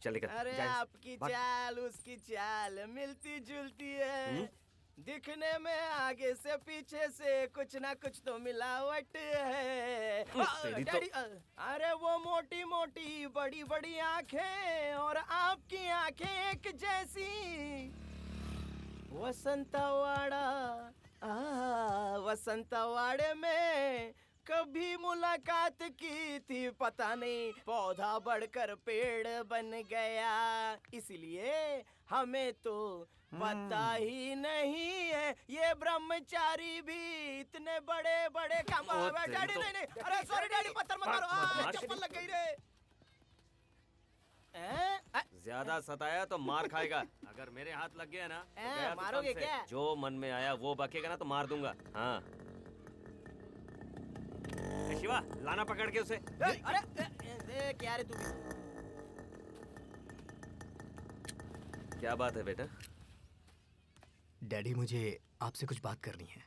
चल निकल, अरे जा। आपकी चाल उसकी चाल मिलती जुलती है। दिखने में आगे से पीछे से कुछ ना कुछ तो मिलावट है। तेरी तो- डैडी, अरे वो मोटी मोटी बड़ी बड़ी आंखें और आपकी आंखें एक जैसी। वसंतवाड़ा, वसंतवाड़े में कभी मुलाकात की थी, पता नहीं पौधा बढ़कर पेड़ बन गया, इसलिए हमें तो पता ही नहीं है ये ब्रह्मचारी भी इतने बड़े बड़े काम। डैडी तो- नहीं नहीं, अरे सॉरी डैडी, पत्थर मत मारो, चप्पल लग गई रे। ज्यादा सताया तो मार खाएगा। अगर मेरे हाथ लग गया ना तो गया तो मारोगे कम से। क्या? जो मन में आया वो बकेगा ना तो मार दूंगा। हाँ शिवा, लाना पकड़ के उसे। अरे क्या रे तू भी? क्या बात है बेटा? डैडी मुझे आपसे कुछ बात करनी है।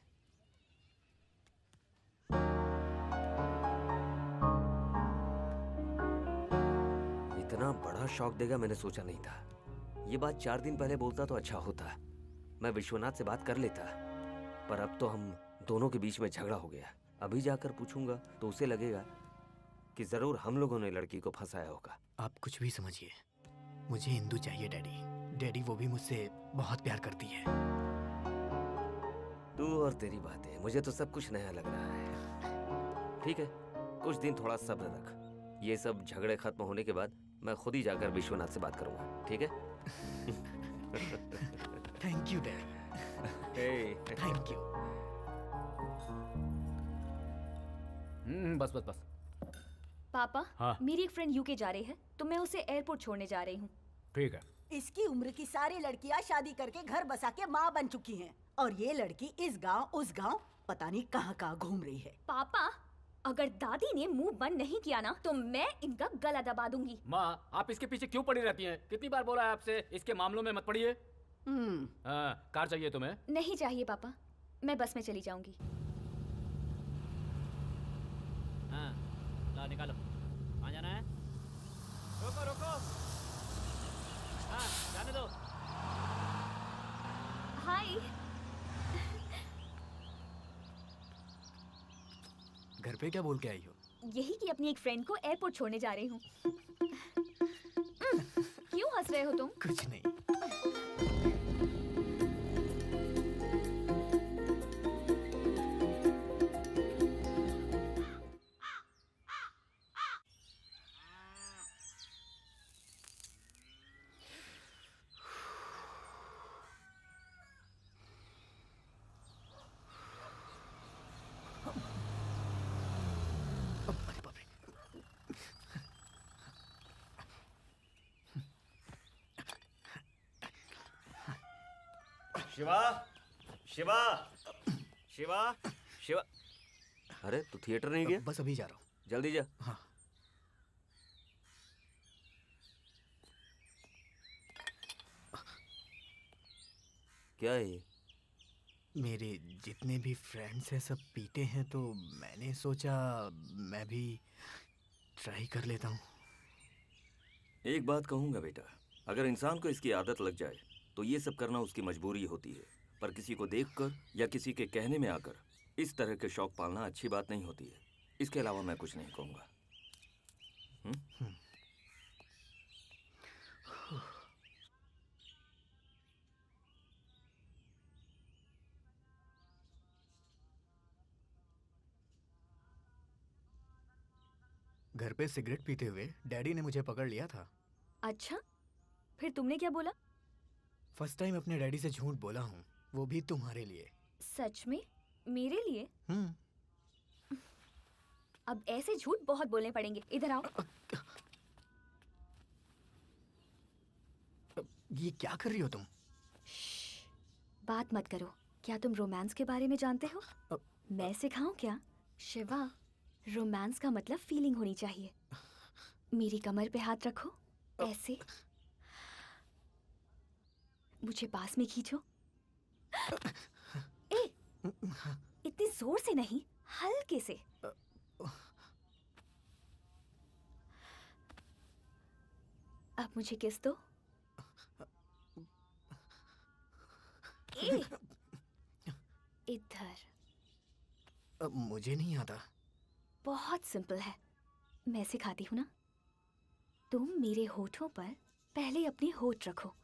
इतना बड़ा शौक देगा मैंने सोचा नहीं था। ये बात 4 दिन पहले बोलता तो अच्छा होता। मैं विश्वनाथ से बात कर लेता, पर अब तो हम दोनों के बीच में झगड़ा हो गया। अभी जाकर पूछूंगा तो उसे लगेगा कि जरूर हम लोगों ने लड़की को फंसाया होगा। आप कुछ भी समझिए, मुझे इंदु चाहिए डैडी। डैडी वो भी मुझसे बहुत प्यार करती है। तू और तेरी बातें, मुझे तो सब कुछ नया लग रहा है। ठीक है, कुछ दिन थोड़ा सब्र रख। ये सब झगड़े खत्म होने के बाद मैं खुद ही जाकर विश्वनाथ से बात करूंगा, ठीक है? Thank you daddy. Thank you. बस बस बस। पापा, हाँ? मेरी एक फ्रेंड यूके जा रही है तो मैं उसे एयरपोर्ट छोड़ने जा रही हूँ। ठीक है। इसकी उम्र की सारी लड़कियां शादी करके घर बसा के माँ बन चुकी हैं और ये लड़की इस गांव उस गांव पता नहीं कहाँ कहाँ घूम रही है। पापा, अगर दादी ने मुंह बंद नहीं किया ना तो मैं इनका गला दबा दूंगी। माँ, आप इसके पीछे क्यों पड़ी रहती हैं? कितनी बार बोला है आपसे इसके मामलों में मत पड़िए। कार चाहिए तुम्हें? नहीं चाहिए पापा, मैं बस में चली जाऊंगी। हाँ, ला निकालो। कहाँ जाना है? रोको रोको। हाँ, जाने दो। हाय। घर पे क्या बोल के आई हो? यही कि अपनी एक फ्रेंड को एयरपोर्ट छोड़ने जा रही हूँ। क्यों हंस रहे हो तुम? कुछ नहीं। शिवा, शिवा, शिवा, शिवा। अरे तू थिएटर नहीं गया? बस अभी जा रहा हूँ। जल्दी जा। हाँ। क्या है ये? मेरे जितने भी फ्रेंड्स हैं सब पीते हैं तो मैंने सोचा मैं भी ट्राई कर लेता हूँ। एक बात कहूँगा बेटा, अगर इंसान को इसकी आदत लग जाए तो ये सब करना उसकी मजबूरी होती है, पर किसी को देखकर या किसी के कहने में आकर इस तरह के शौक पालना अच्छी बात नहीं होती है। इसके अलावा मैं कुछ नहीं कहूँगा। घर पे सिगरेट पीते हुए डैडी ने मुझे पकड़ लिया था। अच्छा, फिर तुमने क्या बोला? फर्स्ट टाइम अपने डैडी से झूठ बोला हूँ, वो भी तुम्हारे लिए। सच में? मेरे लिए? हम्म। अब ऐसे झूठ बहुत बोलने पड़ेंगे। इधर आओ। ये क्या कर रही हो तुम? बात मत करो। क्या तुम रोमांस के बारे में जानते हो? मैं सिखाऊं क्या? शिवा, रोमांस का मतलब फीलिंग होनी चाहिए। मेरी कमर पे हाथ रखो, ऐसे। मुझे पास में खींचो। ए, इतनी जोर से नहीं, हल्के से। अब मुझे किस दो। ए, इधर। अब मुझे नहीं आता। बहुत सिंपल है, मैं सिखाती हूँ ना। तुम मेरे होठों पर पहले अपने होठ रखो।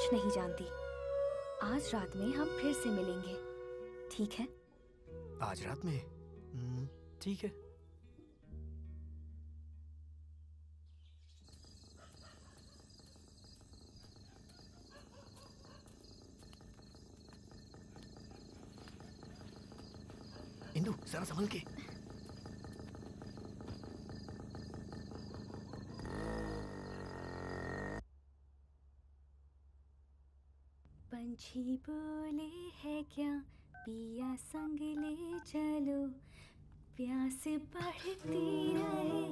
नहीं जानती। आज रात में हम फिर से मिलेंगे, ठीक है? आज रात में? ठीक है। इंदु, जरा संभल के। पंछी बोले है क्या, पिया संग ले चलो, प्यास बढ़ती रहे,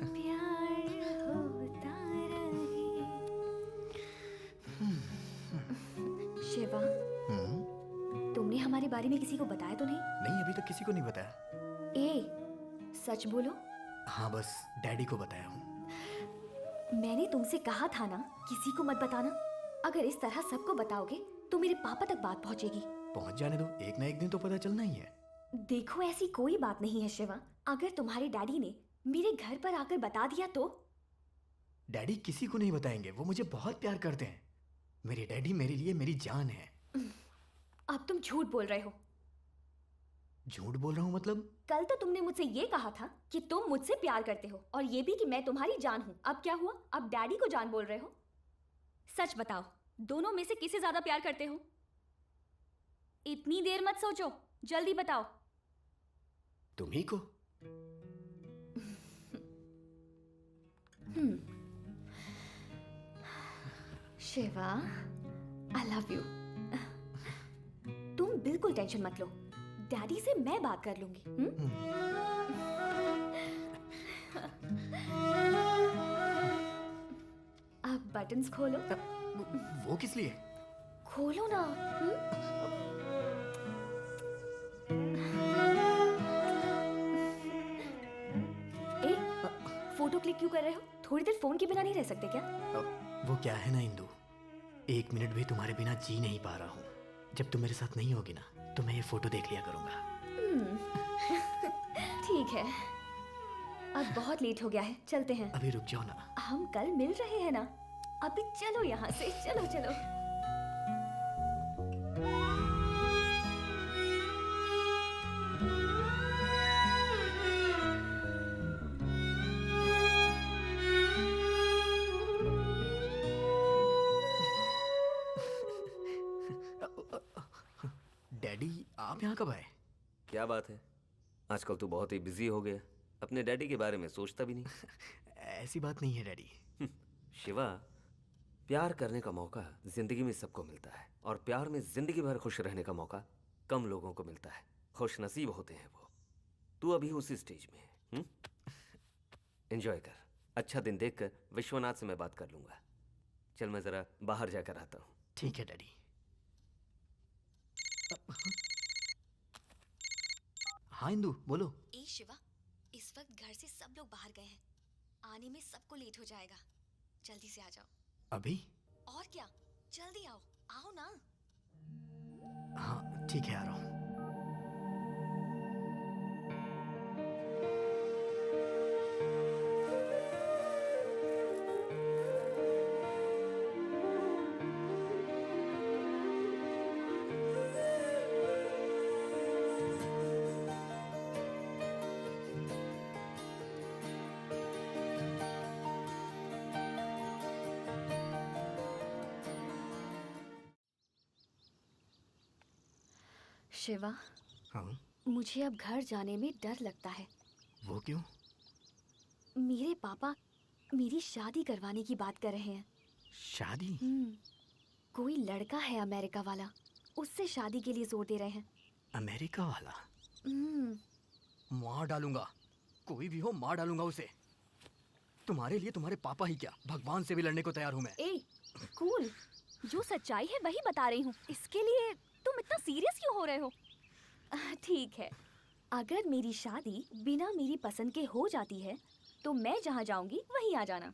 प्यार होता रहे। शिवा, तुमने हमारे बारे में किसी को बताया तो नहीं? नहीं, अभी तक किसी को नहीं बताया। ए, सच बोलो। हाँ, बस डैडी को बताया हूँ। मैंने तुमसे कहा था ना, किसी को मत बताना। अगर इस तरह सबको बताओगे तो मेरे पापा तक बात पहुंचेगी। पहुंच जाने दो, एक ना एक दिन तो पता चलना ही है। देखो, ऐसी कोई बात नहीं है शिवा। अगर तुम्हारे डैडी ने मेरे घर पर आकर बता दिया तो? डैडी किसी को नहीं बताएंगे, वो मुझे बहुत प्यार करते हैं। मेरे डैडी मेरे लिए मेरी जान है। अब तुम झूठ बोल रहे हो। झूठ बोल रहा हूँ मतलब? कल तो तुमने मुझसे ये कहा था कि तुम मुझसे प्यार करते हो, और ये भी कि मैं तुम्हारी जान हूँ। अब क्या हुआ? अब डैडी को जान बोल रहे हो? सच बताओ, दोनों में से किसे ज्यादा प्यार करते हो? इतनी देर मत सोचो, जल्दी बताओ। तुम्ही को। Shiva, I love you. तुम बिल्कुल टेंशन मत लो, डैडी से मैं बात कर लूंगी। अब बटन्स खोलो। वो किस लिए? खोलो ना। ए, फोटो क्लिक क्यों कर रहे हो? थोड़ी देर फोन के बिना नहीं रह सकते क्या? वो क्या है ना इंदु, 1 मिनट भी तुम्हारे बिना जी नहीं पा रहा हूँ। जब तुम मेरे साथ नहीं होगी ना, तो मैं ये फोटो देख लिया करूंगा। ठीक है, अब बहुत लेट हो गया है, चलते हैं। अभी रुक जाओ ना। हम कल मिल रहे हैं ना। अभी चलो यहाँ से, चलो चलो। आप यहाँ कब आए? क्या बात है, आजकल तू बहुत ही बिजी हो गया, अपने डैडी के बारे में सोचता भी नहीं। ऐसी बात नहीं है डैडी। शिवा, प्यार करने का मौका जिंदगी में सबको मिलता है और प्यार में जिंदगी भर खुश रहने का मौका कम लोगों को मिलता है। खुश नसीब होते हैं वो। तू अभी उसी स्टेज में है। एंजॉय कर। अच्छा दिन देखकर विश्वनाथ से मैं बात कर लूंगा। चल मैं जरा बाहर जाकर आता हूँ। ठीक है डैडी। हाँ इंदु बोलो। ए शिवा, इस वक्त घर से सब लोग बाहर गए हैं, आने में सबको लेट हो जाएगा, जल्दी से आ जाओ। अभी? और क्या, जल्दी आओ, आओ ना। हाँ ठीक है, आ रहा हूँ। शिवा, हाँ? मुझे अब घर जाने में डर लगता है। वो क्यों? मेरे पापा मेरी शादी करवाने की बात कर रहे हैं। शादी? कोई लड़का है अमेरिका वाला, उससे शादी के लिए जोर दे रहे हैं। अमेरिका वाला? हम्म। मार डालूंगा, कोई भी हो मार डालूंगा उसे। तुम्हारे लिए तुम्हारे पापा ही क्या, भगवान से भी लड़ने को तैयार हूँ मैं। ए, कूल, जो सच्चाई है वही बता रही हूँ, इसके लिए तुम इतना सीरियस क्यों हो रहे हो? ठीक है, अगर मेरी शादी बिना मेरी पसंद के हो जाती है तो मैं जहाँ जाऊंगी वहीं आ जाना।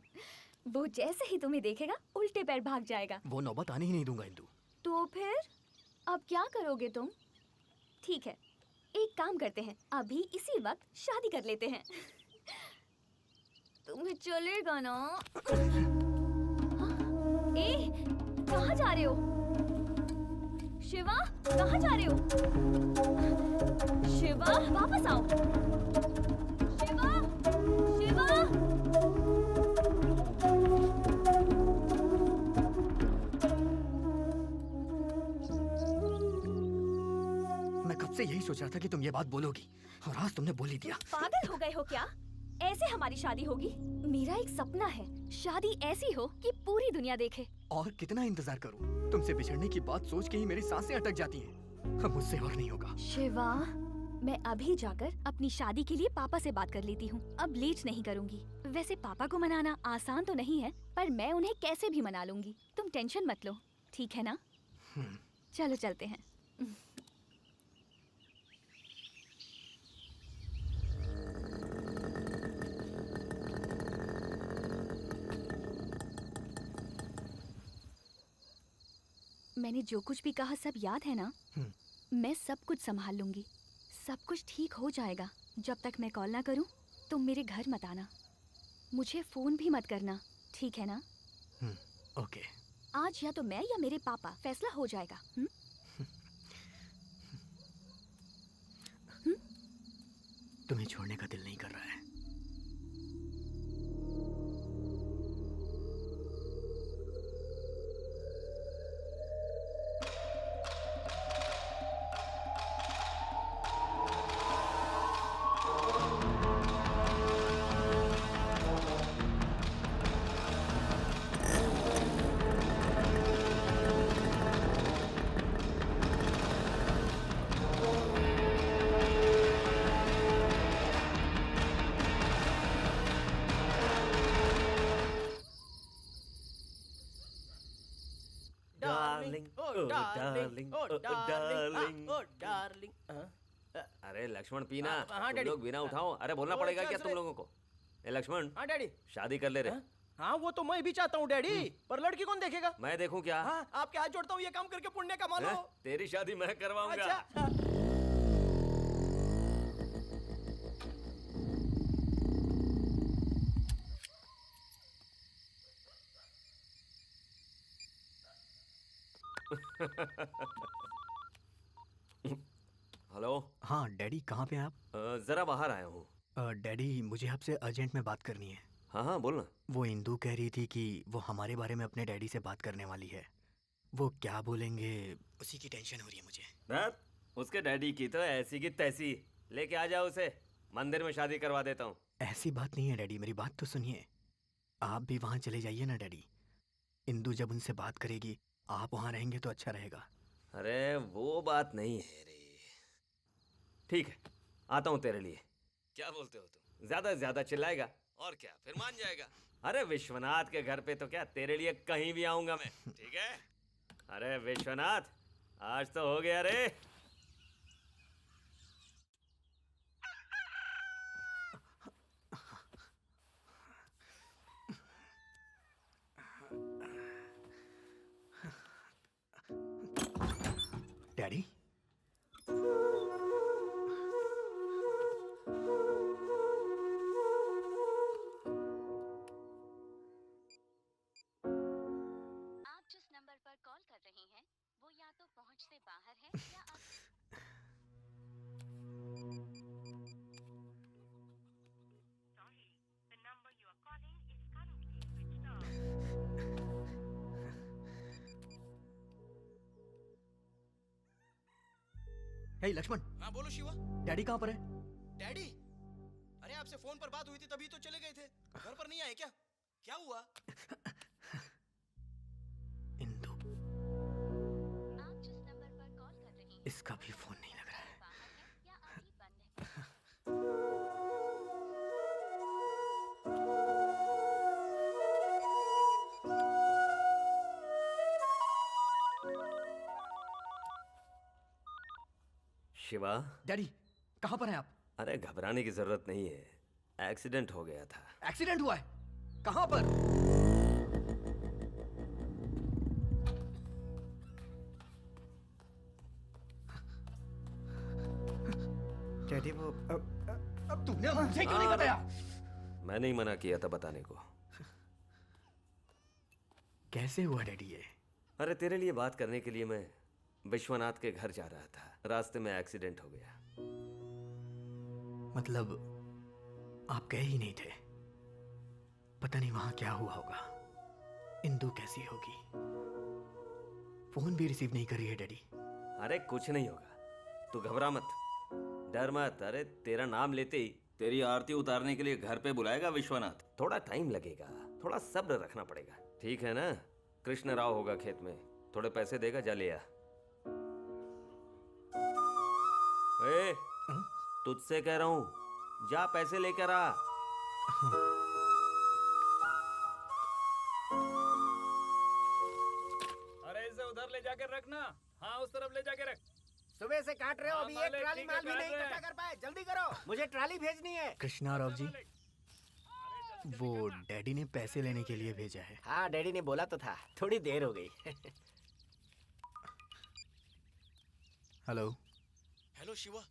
वो जैसे ही तुम्हें देखेगा उल्टे पैर भाग जाएगा। वो नौबत आने ही नहीं दूंगा इंदु। तो फिर अब क्या करोगे तुम? ठीक है, एक काम करते हैं, अभी इसी वक्त शादी कर लेते हैं। तुम्हें चलेगा ना? ए, कहाँ जा रहे हो? शिवा, कहाँ जा रहे हो? शिवा, वापस आओ। शिवा, शिवा। मैं कब से यही सोच रहा था कि तुम ये बात बोलोगी, और आज तुमने बोल ही दिया। पागल हो गए हो क्या? ऐसे हमारी शादी होगी? मेरा एक सपना है, शादी ऐसी हो कि पूरी दुनिया देखे। और कितना इंतजार करूं? तुमसे बिछड़ने की बात सोच के ही मेरी सांसें अटक जाती हैं। अब मुझसे और नहीं होगा। शिवा, मैं अभी जाकर अपनी शादी के लिए पापा से बात कर लेती हूँ। अब लेट नहीं करूँगी। वैसे पापा को मनाना आसान तो नहीं है, पर मैं उन्हें कैसे भी मना लूंगी। तुम टेंशन मत लो, ठीक है ना? चलो चलते हैं। मैंने जो कुछ भी कहा सब याद है ना? मैं सब कुछ संभाल लूंगी, सब कुछ ठीक हो जाएगा। जब तक मैं कॉल ना करूं, तुम मेरे घर मत आना, मुझे फोन भी मत करना, ठीक है ना? ओके। आज या तो मैं या मेरे पापा, फैसला हो जाएगा। तुम्हें छोड़ने का दिल नहीं कर रहा है। अरे लक्ष्मण पीना, हाँ, तुम लोग बिना उठाओ। अरे बोलना पड़ेगा क्या तुम लोगों को? ए लक्ष्मण। हाँ डैडी। शादी कर ले रे। हाँ वो तो मैं भी चाहता हूँ डैडी, पर लड़की कौन देखेगा? मैं देखूं क्या? हाँ, आपके हाथ जोड़ता हूँ, ये काम करके पुण्य कमा लो। तेरी शादी मैं करवाऊंगा। अच्छा। हेलो। हाँ डैडी, कहाँ पे हैं आप? जरा बाहर आया हूँ। डैडी, मुझे आपसे अर्जेंट में बात करनी है। हाँ हाँ बोलना। वो इंदु कह रही थी कि वो हमारे बारे में अपने डैडी से बात करने वाली है। वो क्या बोलेंगे उसी की टेंशन हो रही है मुझे। उसके डैडी की तो ऐसी की तैसी। लेके आ जाओ उसे, मंदिर में शादी करवा देता हूँ। ऐसी बात नहीं है डैडी, मेरी बात तो सुनिए। आप भी वहाँ चले जाइए ना डैडी। इंदु जब उनसे बात करेगी, आप वहाँ रहेंगे तो अच्छा रहेगा। अरे वो बात नहीं है रे। ठीक है, आता हूँ तेरे लिए। क्या बोलते हो तुम? ज्यादा से ज्यादा चिल्लाएगा और क्या, फिर मान जाएगा। अरे विश्वनाथ के घर पे तो क्या, तेरे लिए कहीं भी आऊंगा मैं, ठीक है? अरे विश्वनाथ, आज तो हो गया रे। डैडी, आप जिस नंबर पर कॉल कर रहे हैं वो या तो पहुंच से बाहर है या आप हे लक्ष्मण। हाँ बोलो शिवा। डैडी कहाँ पर है? डैडी, अरे आपसे फोन पर बात हुई थी तभी तो चले गए थे, घर पर नहीं आए क्या? क्या हुआ? इंदु, आप जिस नंबर पर कॉल कर रहे हैं इसका भी फोन नहीं लग रहा है। बाहर है या अभी बंद है। शिवा। डैडी, कहाँ पर हैं आप? अरे घबराने की जरूरत नहीं है, एक्सीडेंट हो गया था। एक्सीडेंट हुआ है? कहाँ पर? डैडी वो अब तुमने मुझे क्यों नहीं बताया? मैं नहीं मना किया था बताने को। कैसे हुआ डैडी ये? अरे तेरे लिए बात करने के लिए मैं विश्वनाथ के घर जा रहा था, रास्ते में एक्सीडेंट हो गया। मतलब आप गए ही नहीं थे? पता नहीं वहां क्या हुआ होगा। इंदु कैसी होगी? फोन भी रिसीव नहीं कर रही है डैडी। अरे कुछ नहीं होगा, तू घबरा मत, डर मत। अरे तेरा नाम लेते ही तेरी आरती उतारने के लिए घर पे बुलाएगा विश्वनाथ। थोड़ा टाइम लगेगा, थोड़ा सब्र रखना पड़ेगा, ठीक है ना? कृष्ण राव होगा खेत में, थोड़े पैसे देगा, जा ले आ। ए, तुझसे कह रहा हूं, जा पैसे लेकर आ। अरे इसे उधर ले जाकर रखना। हाँ उस तरफ ले जाकर रख। सुबह से काट रहे हो, अभी हाँ, एक ट्राली ठीक है, माल भी काट नहीं रहे हैं। इकट्ठा कर पाए। जल्दी करो, मुझे ट्राली भेजनी है। कृष्णा राव जी, वो डैडी ने पैसे लेने के लिए भेजा है। हाँ डैडी ने बोला तो था, थोड़ी देर हो गई। हेलो। हेलो शिवा।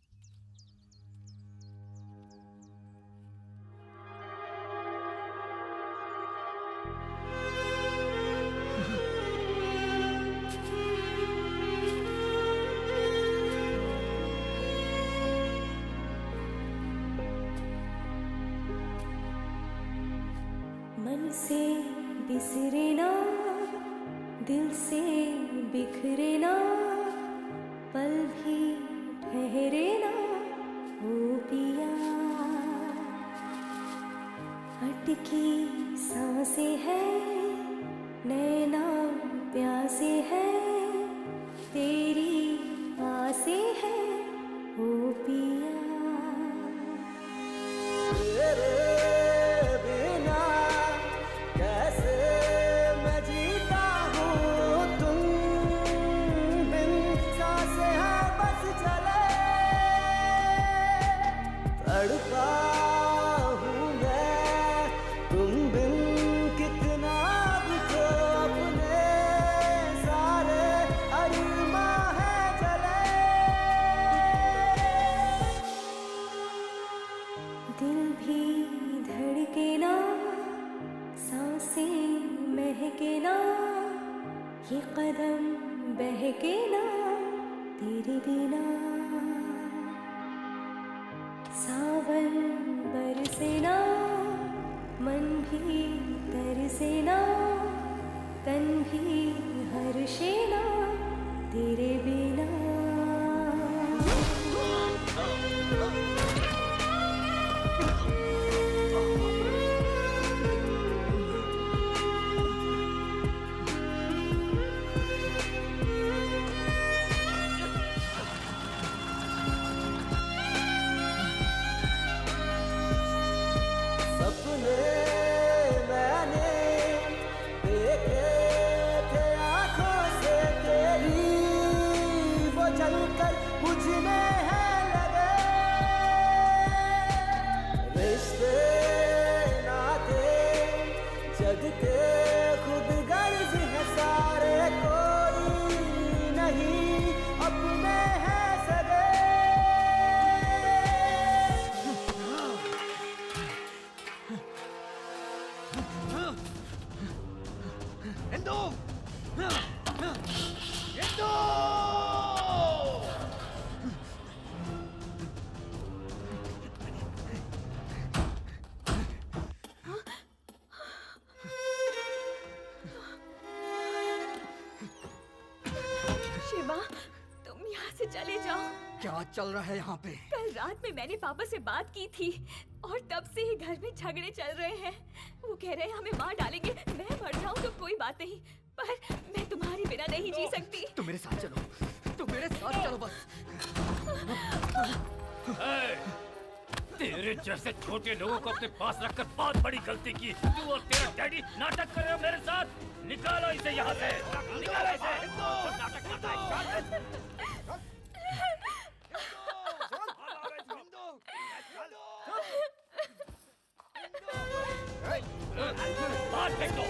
मन से बिसरे ना, दिल से बिखरे ना, पल भी ठहरे ना ओ पिया। अटकी सांसें हैं, नैना प्यासे हैं, तेरी आसे हैं ओ पिया। तेरे बिना कैसे मैं जीता हूँ, तुम बिन सांसें हैं बस चले। तड़पा हूँ मैं तुम बिन कितना भी, तो अपने सारे अरमां हैं जले। दिल भी धड़के ना, सांसें महके ना, ये कदम बहके ना तेरे बिना। सावन बरसे ना, मन भी तरसे ना, तन भी हर्षे ना तेरे बिना। शिवा, तुम यहाँ से चले जाओ। क्या चल रहा है यहाँ पे? कल रात में मैंने पापा से बात की थी और तब से ही घर में झगड़े चल रहे हैं। वो कह रहे हैं हमें मार डालेंगे। मैं मर जाऊँ तो कोई बात नहीं, पर मैं तुम्हारे बिना नहीं जी सकती। तुम मेरे साथ चलो, तुम मेरे साथ चलो बस। तेरे जैसे छोटे लोगों को अपने पास रखकर बहुत बड़ी गलती की। तू और तेरा डैडी नाटक कर रहे हो मेरे साथ। निकालो इसे यहाँ से, निकालो इसे। नाटक करता है। बाहर फेंक दो।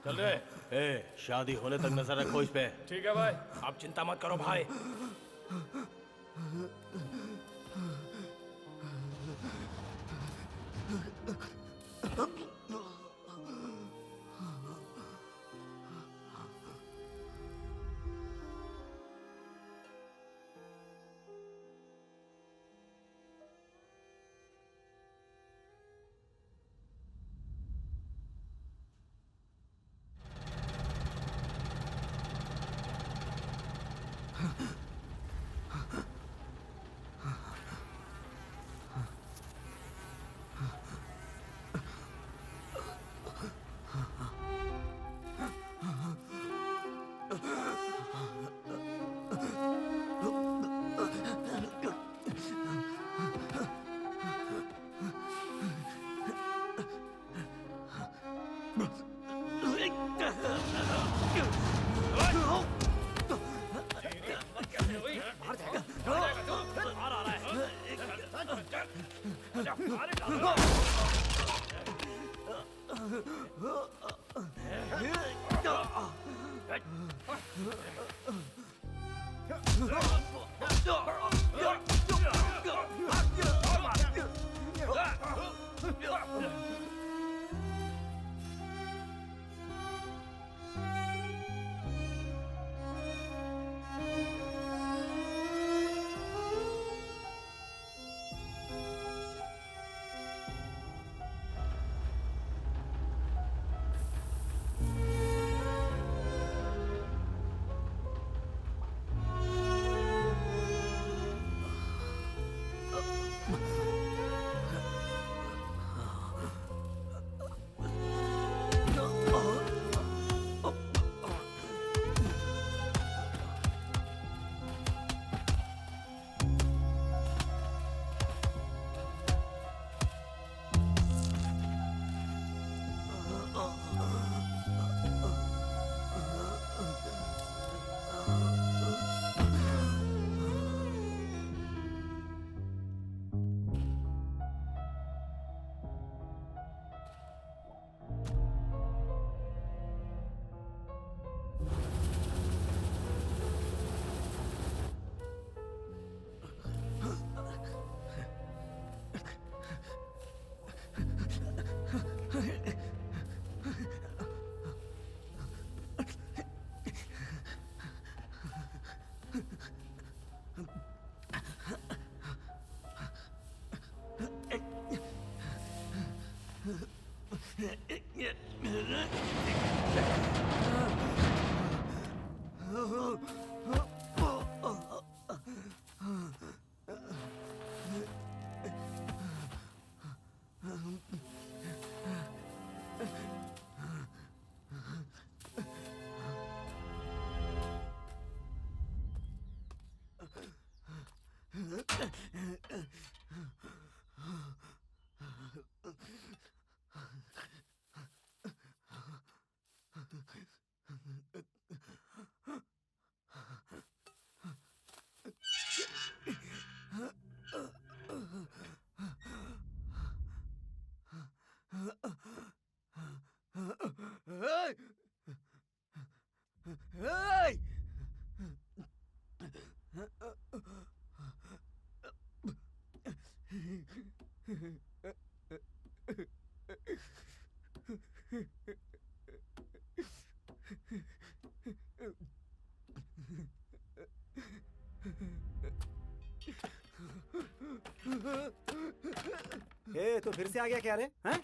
चल रहे। शादी होने तक नजर रखो इस पे। ठीक है भाई। आप चिंता मत करो भाई। ए, तो फिर से आ गया क्या रे? हैं?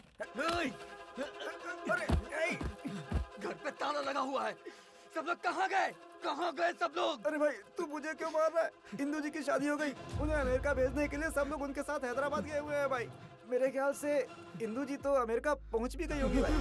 अरे घर पे ताला लगा हुआ है। सब लोग कहाँ गए? कहाँ गए सब लोग? अरे भाई तू मुझे क्यों मार रहा है? इंदू जी की शादी हो गई, उन्हें अमेरिका भेजने के लिए सब लोग उनके साथ हैदराबाद गए हुए हैं भाई। मेरे ख्याल से इंदू जी तो अमेरिका पहुंच भी गई होगी भाई।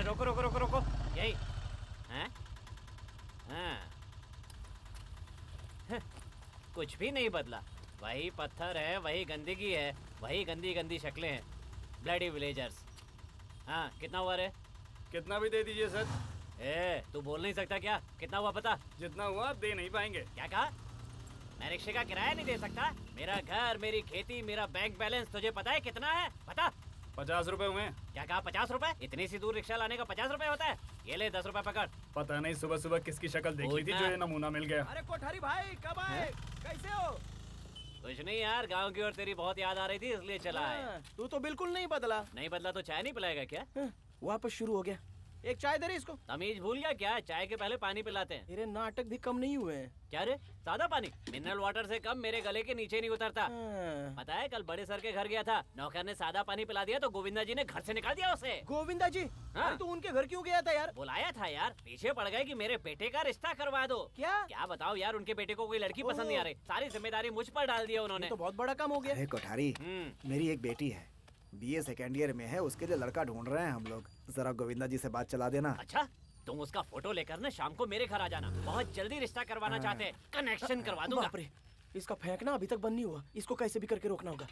रोको रोको रोको रोको, यही हैं? हाँ। कुछ भी नहीं बदला, वही पत्थर है, वही गंदगी है, वही गंदी गंदी शक्लें हैं। Bloody villagers. हाँ, कितना हुआ रे? कितना भी दे दीजिए सर। तू बोल नहीं सकता क्या? कितना हुआ बता। जितना हुआ दे नहीं पाएंगे। क्या कहा? मैं रिक्शे का किराया नहीं दे सकता? मेरा घर, मेरी खेती, मेरा बैंक बैलेंस तुझे पता है कितना है? बता। 50 रुपए हुए। क्या कहा? 50 रुपए? इतनी सी दूर रिक्शा लाने का 50 रुपए होता है? ये ले 10 रुपए पकड़। पता नहीं सुबह सुबह किसकी शक्ल देख ली थी जो ये नमूना मिल गया। अरे कोठारी भाई कब आए? कैसे हो? कुछ नहीं यार, गांव की ओर तेरी बहुत याद आ रही थी इसलिए चला है। तू तो बिल्कुल नहीं बदला। नहीं बदला तो चाय नहीं पिलाएगा क्या? वापस शुरू हो गया। एक चाय दे रही इसको। तमीज भूल गया क्या? चाय के पहले पानी पिलाते हैं। तेरे नाटक भी कम नहीं हुए हैं। क्या रे? सादा पानी? मिनरल वाटर से कम मेरे गले के नीचे नहीं उतरता। पता है कल बड़े सर के घर गया था, नौकर ने सादा पानी पिला दिया तो गोविंदा जी ने घर से निकाल दिया उसे। गोविंदा जी? हाँ? अरे तू उनके घर क्यों गया था यार? बुलाया था यार, पीछे पड़ गए कि मेरे बेटे का रिश्ता करवा दो। क्या बताओ यार, उनके बेटे को कोई लड़की पसंद नहीं आ रही, सारी जिम्मेदारी मुझ पर डाल दिया उन्होंने। तो बहुत बड़ा काम हो गया। अरे कोठारी, मेरी एक बेटी है, BA सेकेंड ईयर में है, उसके लिए लड़का ढूंढ रहे हैं हम लोग। जरा गोविंदा जी से बात चला देना। अच्छा, तुम उसका फोटो लेकर ना शाम को मेरे घर आ जाना, बहुत जल्दी रिश्ता करवाना चाहते हैं, कनेक्शन करवा दूंगा। बाप रे, इसका फेंकना अभी तक बंद नहीं हुआ, इसको कैसे भी करके रोकना होगा।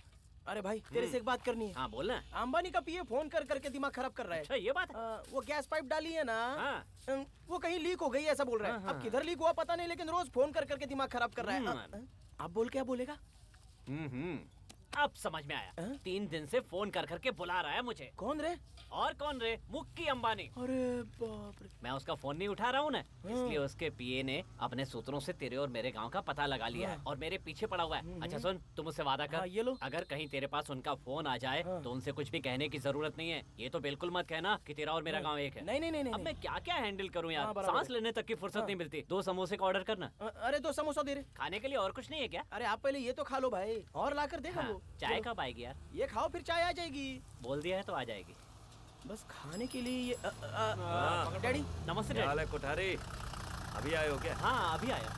अरे भाई तेरे से एक बात करनी है। हाँ बोलना। अंबानी का PA फोन कर करके दिमाग खराब कर रहा है। अच्छा ये बात? वो गैस पाइप डाली है ना, हाँ। वो कहीं लीक हो गई ऐसा बोल रहा है। अब किधर लीक हुआ पता नहीं, लेकिन रोज फोन कर करके दिमाग खराब कर रहा है। अब बोल क्या बोलेगा? अब समझ में आया। 3 दिन से फोन कर करके बुला रहा है मुझे। कौन रे? और कौन रे? मुक्की अंबानी। अरे बाप रे। मैं उसका फोन नहीं उठा रहा हूँ ना, इसलिए उसके PA ने अपने सूत्रों से तेरे और मेरे गांव का पता लगा लिया है और मेरे पीछे पड़ा हुआ है। अच्छा सुन, तुम उससे वादा कर, ये लो। अगर कहीं तेरे पास उनका फोन आ जाए तो उनसे कुछ भी कहने की जरूरत नहीं है। ये तो बिल्कुल मत कहना कि तेरा और मेरा गाँव एक है। नहीं। अब मैं क्या क्या हैंडल करूँ यार, सांस लेने तक की फुर्सत नहीं मिलती। 2 समोसे का ऑर्डर करना। अरे 2 समोसा दे रहे। खाने के लिए और कुछ नहीं है क्या? अरे आप पहले ये तो खा लो भाई, और ला कर देगा वो। चाय कब आएगी यार? ये खाओ फिर चाय आ जाएगी। बोल दिया है तो आ जाएगी। बस खाने के लिए ये डैडी नमस्ते क्या हाल डैडी। है कोठारी? अभी आए हो क्या? हाँ अभी आया।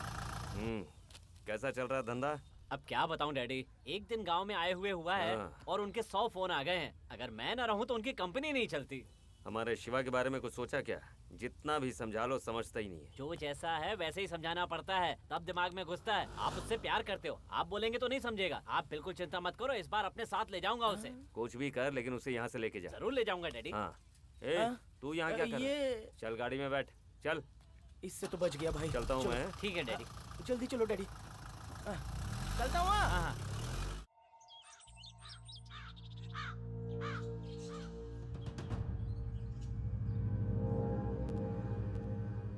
कैसा चल रहा है धंधा? अब क्या बताऊं डैडी, एक दिन गांव में आए हुए हुआ है और उनके 100 फोन आ गए हैं। अगर मैं ना रहूं तो उनकी कंपनी नहीं चलती। हमारे शिवा के बारे में कुछ सोचा क्या? जितना भी समझा लो समझता ही नहीं है। जो जैसा है वैसे ही समझाना पड़ता है, तब दिमाग में घुसता है। आप उससे प्यार करते हो, आप बोलेंगे तो नहीं समझेगा। आप बिल्कुल चिंता मत करो, इस बार अपने साथ ले जाऊंगा उसे। कुछ भी कर लेकिन उसे यहाँ से लेके जा। जरूर ले जाऊंगा डैडी। हाँ तू यहाँ क्या कर रहा है? चल गाड़ी में बैठ, चल। इससे तो बच गया भाई। चलता हूँ मैं। ठीक है डैडी। जल्दी चलो डैडी। चलता हूँ। हाँ।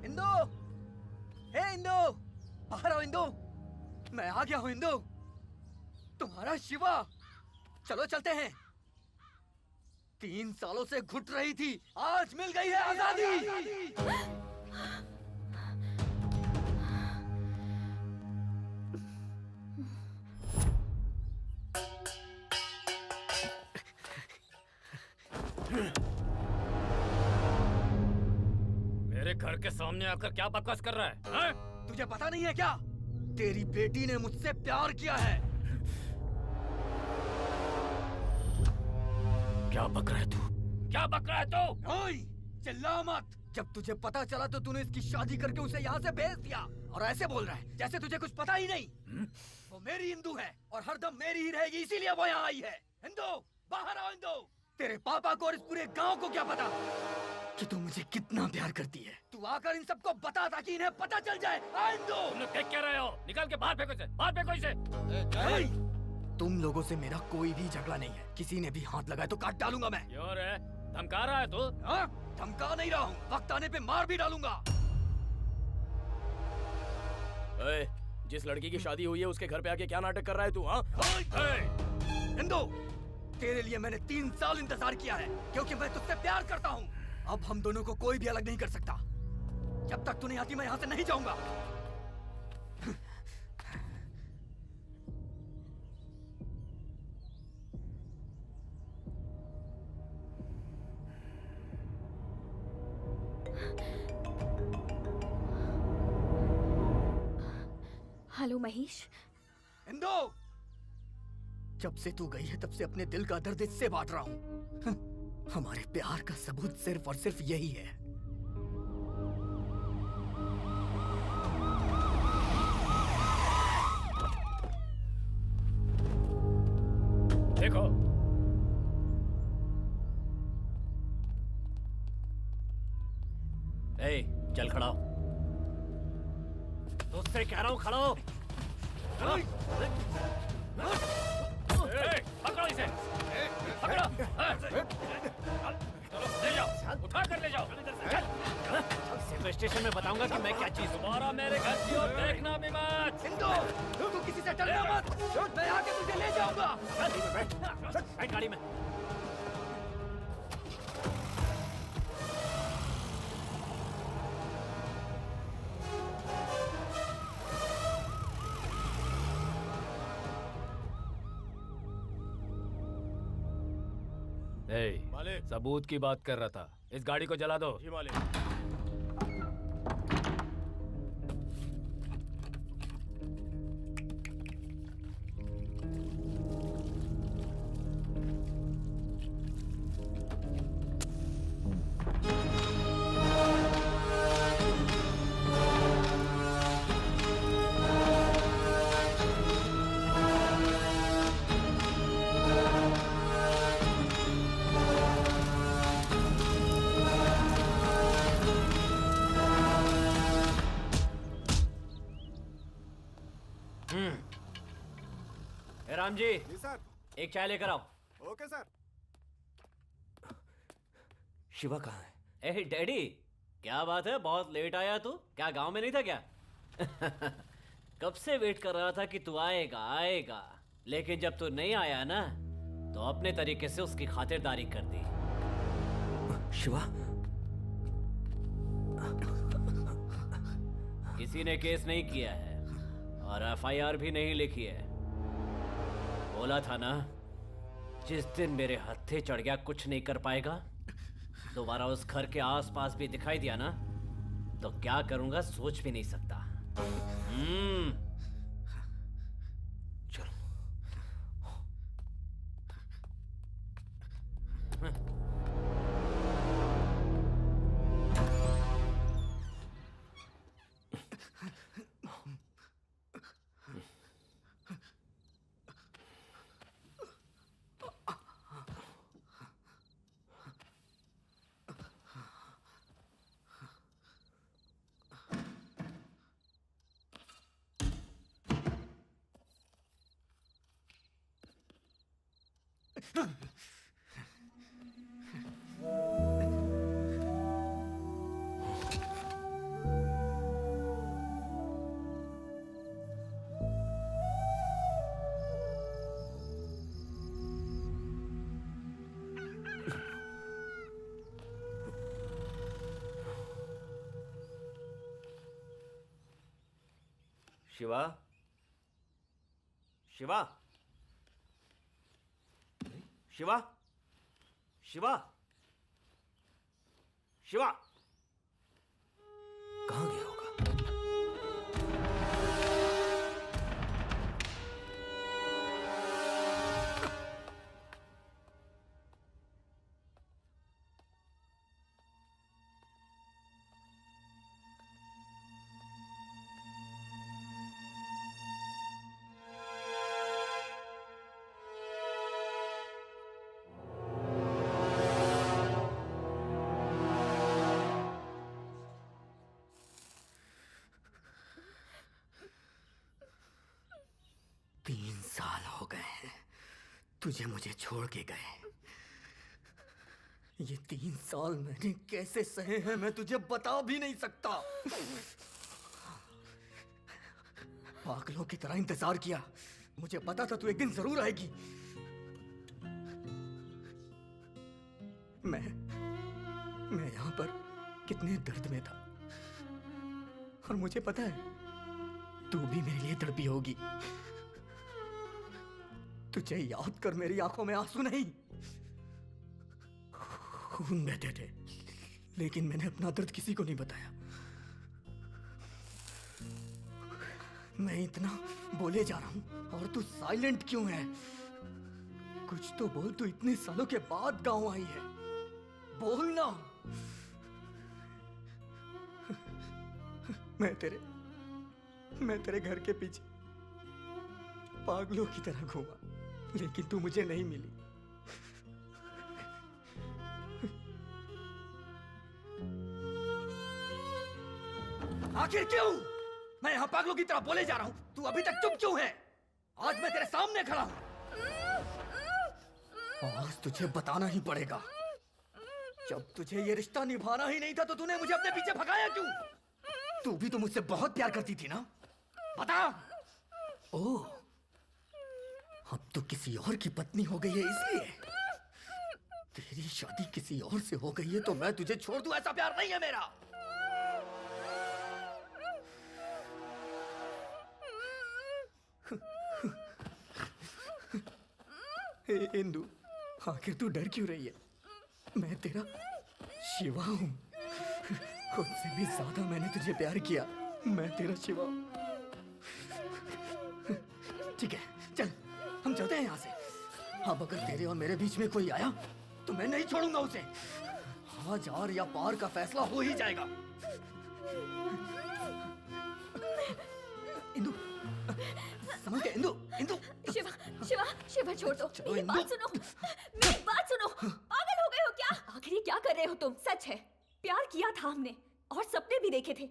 इंदु, हे इंदु, बाहर आओ इंदु। मैं आ गया हूँ इंदु। तुम्हारा शिवा। चलो चलते हैं। 3 सालों से घुट रही थी, आज मिल गई है आजादी। मेरे घर के सामने आकर क्या बकवास कर रहा है, हैं? तुझे पता नहीं है क्या? तेरी बेटी ने मुझसे प्यार किया है। क्या बक रहा है तू? क्या बक रहा है तू? ओए, चिल्ला मत। जब तुझे पता चला तो तूने इसकी शादी करके उसे यहाँ से भेज दिया और ऐसे बोल रहा है जैसे तुझे कुछ पता ही नहीं। वो मेरी इंदु है और हरदम मेरी ही रहेगी, इसीलिए वो यहाँ आई है। इंदु, बाहर आओ इंदु। तेरे पापा को और इस पूरे गांव को क्या पता कि तू मुझे कितना प्यार करती है? तू आकर इन सबको बता ताकि इन्हें पता चल जाए। आ इंदु। तुम लोग देख क्या रहे हो? निकाल के बाहर फेंको इसे, बाहर फेंको इसे। तुम लोगों से मेरा कोई भी झगड़ा नहीं है। किसी ने भी हाथ लगाए तो काट डालूंगा मैं। क्यों रे? धमका रहा है तू? हाँ, धमका नहीं रहा हूँ, वक्त आने पे मार भी डालूंगा। जिस लड़की की शादी हुई है उसके घर पे आके क्या नाटक कर रहा है तू? हाँ इंदु, तेरे लिए मैंने 3 साल इंतजार किया है क्योंकि मैं तुझसे प्यार करता हूँ। अब हम दोनों को कोई भी अलग नहीं कर सकता। जब तक तू नहीं आती मैं यहाँ से नहीं जाऊंगा। हेलो महेश। इंदु, जब से तू गई है तब से अपने दिल का दर्द इससे बांट रहा हूँ। हमारे प्यार का सबूत सिर्फ और सिर्फ यही है। देखो, चल खड़ा हो। तुझसे कह रहा हूँ खड़ा हो। पकड़ो इसे, पकड़ो। ले जाओ, उठा कर ले जाओ। तो स्टेशन में बताऊंगा कि मैं क्या चीज हूँ। दोबारा मेरे घर की ओर देखना भी मत। इंदु, तू किसी से डरना मत। मैं आके तुझे ले जाऊंगा। बैठ गाड़ी में। सबूत की बात कर रहा था। इस गाड़ी को जला दो। जी मालिक। राम जी, सर। एक चाय लेकर आओ। Okay sir. शिवा कहाँ है? ए डैडी, क्या बात है, बहुत लेट आया तू? क्या गांव में नहीं था क्या? कब से वेट कर रहा था कि तू आएगा आएगा, लेकिन जब तू नहीं आया ना तो अपने तरीके से उसकी खातिरदारी कर दी। शिवा? किसी ने केस नहीं किया है और एफआईआर भी नहीं लिखी है। बोला था ना, जिस दिन मेरे हत्थे चढ़ गया कुछ नहीं कर पाएगा। दोबारा उस घर के आसपास भी दिखाई दिया ना तो क्या करूंगा सोच भी नहीं सकता। चलो। शिवा, शिवा, शिवा, शिवा, शिवा, कहाँ गया होगा? तुझे मुझे छोड़ के गए। ये 3 साल मैंने कैसे सहे हैं मैं तुझे बता भी नहीं सकता। पागलों की तरह इंतजार किया। मुझे पता था तू एक दिन जरूर आएगी। मैं यहां पर कितने दर्द में था और मुझे पता है तू भी मेरे लिए तड़पी होगी। तुझे याद कर मेरी आंखों में आंसू नहीं खून बहते थे, लेकिन मैंने अपना दर्द किसी को नहीं बताया। मैं इतना बोले जा रहा हूं और तू साइलेंट क्यों है? कुछ तो बोल, तू इतने सालों के बाद गांव आई है, बोल ना। मैं तेरे घर के पीछे पागलों की तरह घूमा, लेकिन तू मुझे नहीं मिली। आखिर क्यों? मैं यहाँ पागलों की तरह बोले जा रहा हूँ, तू अभी तक चुप क्यों है? आज मैं तेरे सामने खड़ा हूँ, आज तुझे बताना ही पड़ेगा। जब तुझे ये रिश्ता निभाना ही नहीं था तो तूने मुझे अपने पीछे भगाया क्यों? तू भी तो मुझसे बहुत प्यार करती थी ना, बता। ओह, अब तो किसी और की पत्नी हो गई है इसलिए? तेरी शादी किसी और से हो गई है तो मैं तुझे छोड़ दूं, ऐसा प्यार नहीं है मेरा। इंदु, आखिर तू डर क्यों रही है? मैं तेरा शिवा हूं। खुद से भी ज्यादा मैंने तुझे प्यार किया। मैं तेरा शिवा हूं। ठीक है, चल हम चलते हैं यहाँ से। अब अगर तेरे और मेरे बीच में कोई आया तो मैं नहीं छोड़ूंगा उसे। आज आर या पार का फैसला हो ही जाएगा। इंदु, समझ गए? इंदु, इंदु। शिवा, शिवा, शिवा छोड़ दो। मेरी बात सुनो, मेरी बात सुनो। पागल हो गए हो क्या? आखिर ये क्या कर रहे हो तुम? सच है, प्यार किया था हमने और सपने भी देखे थे,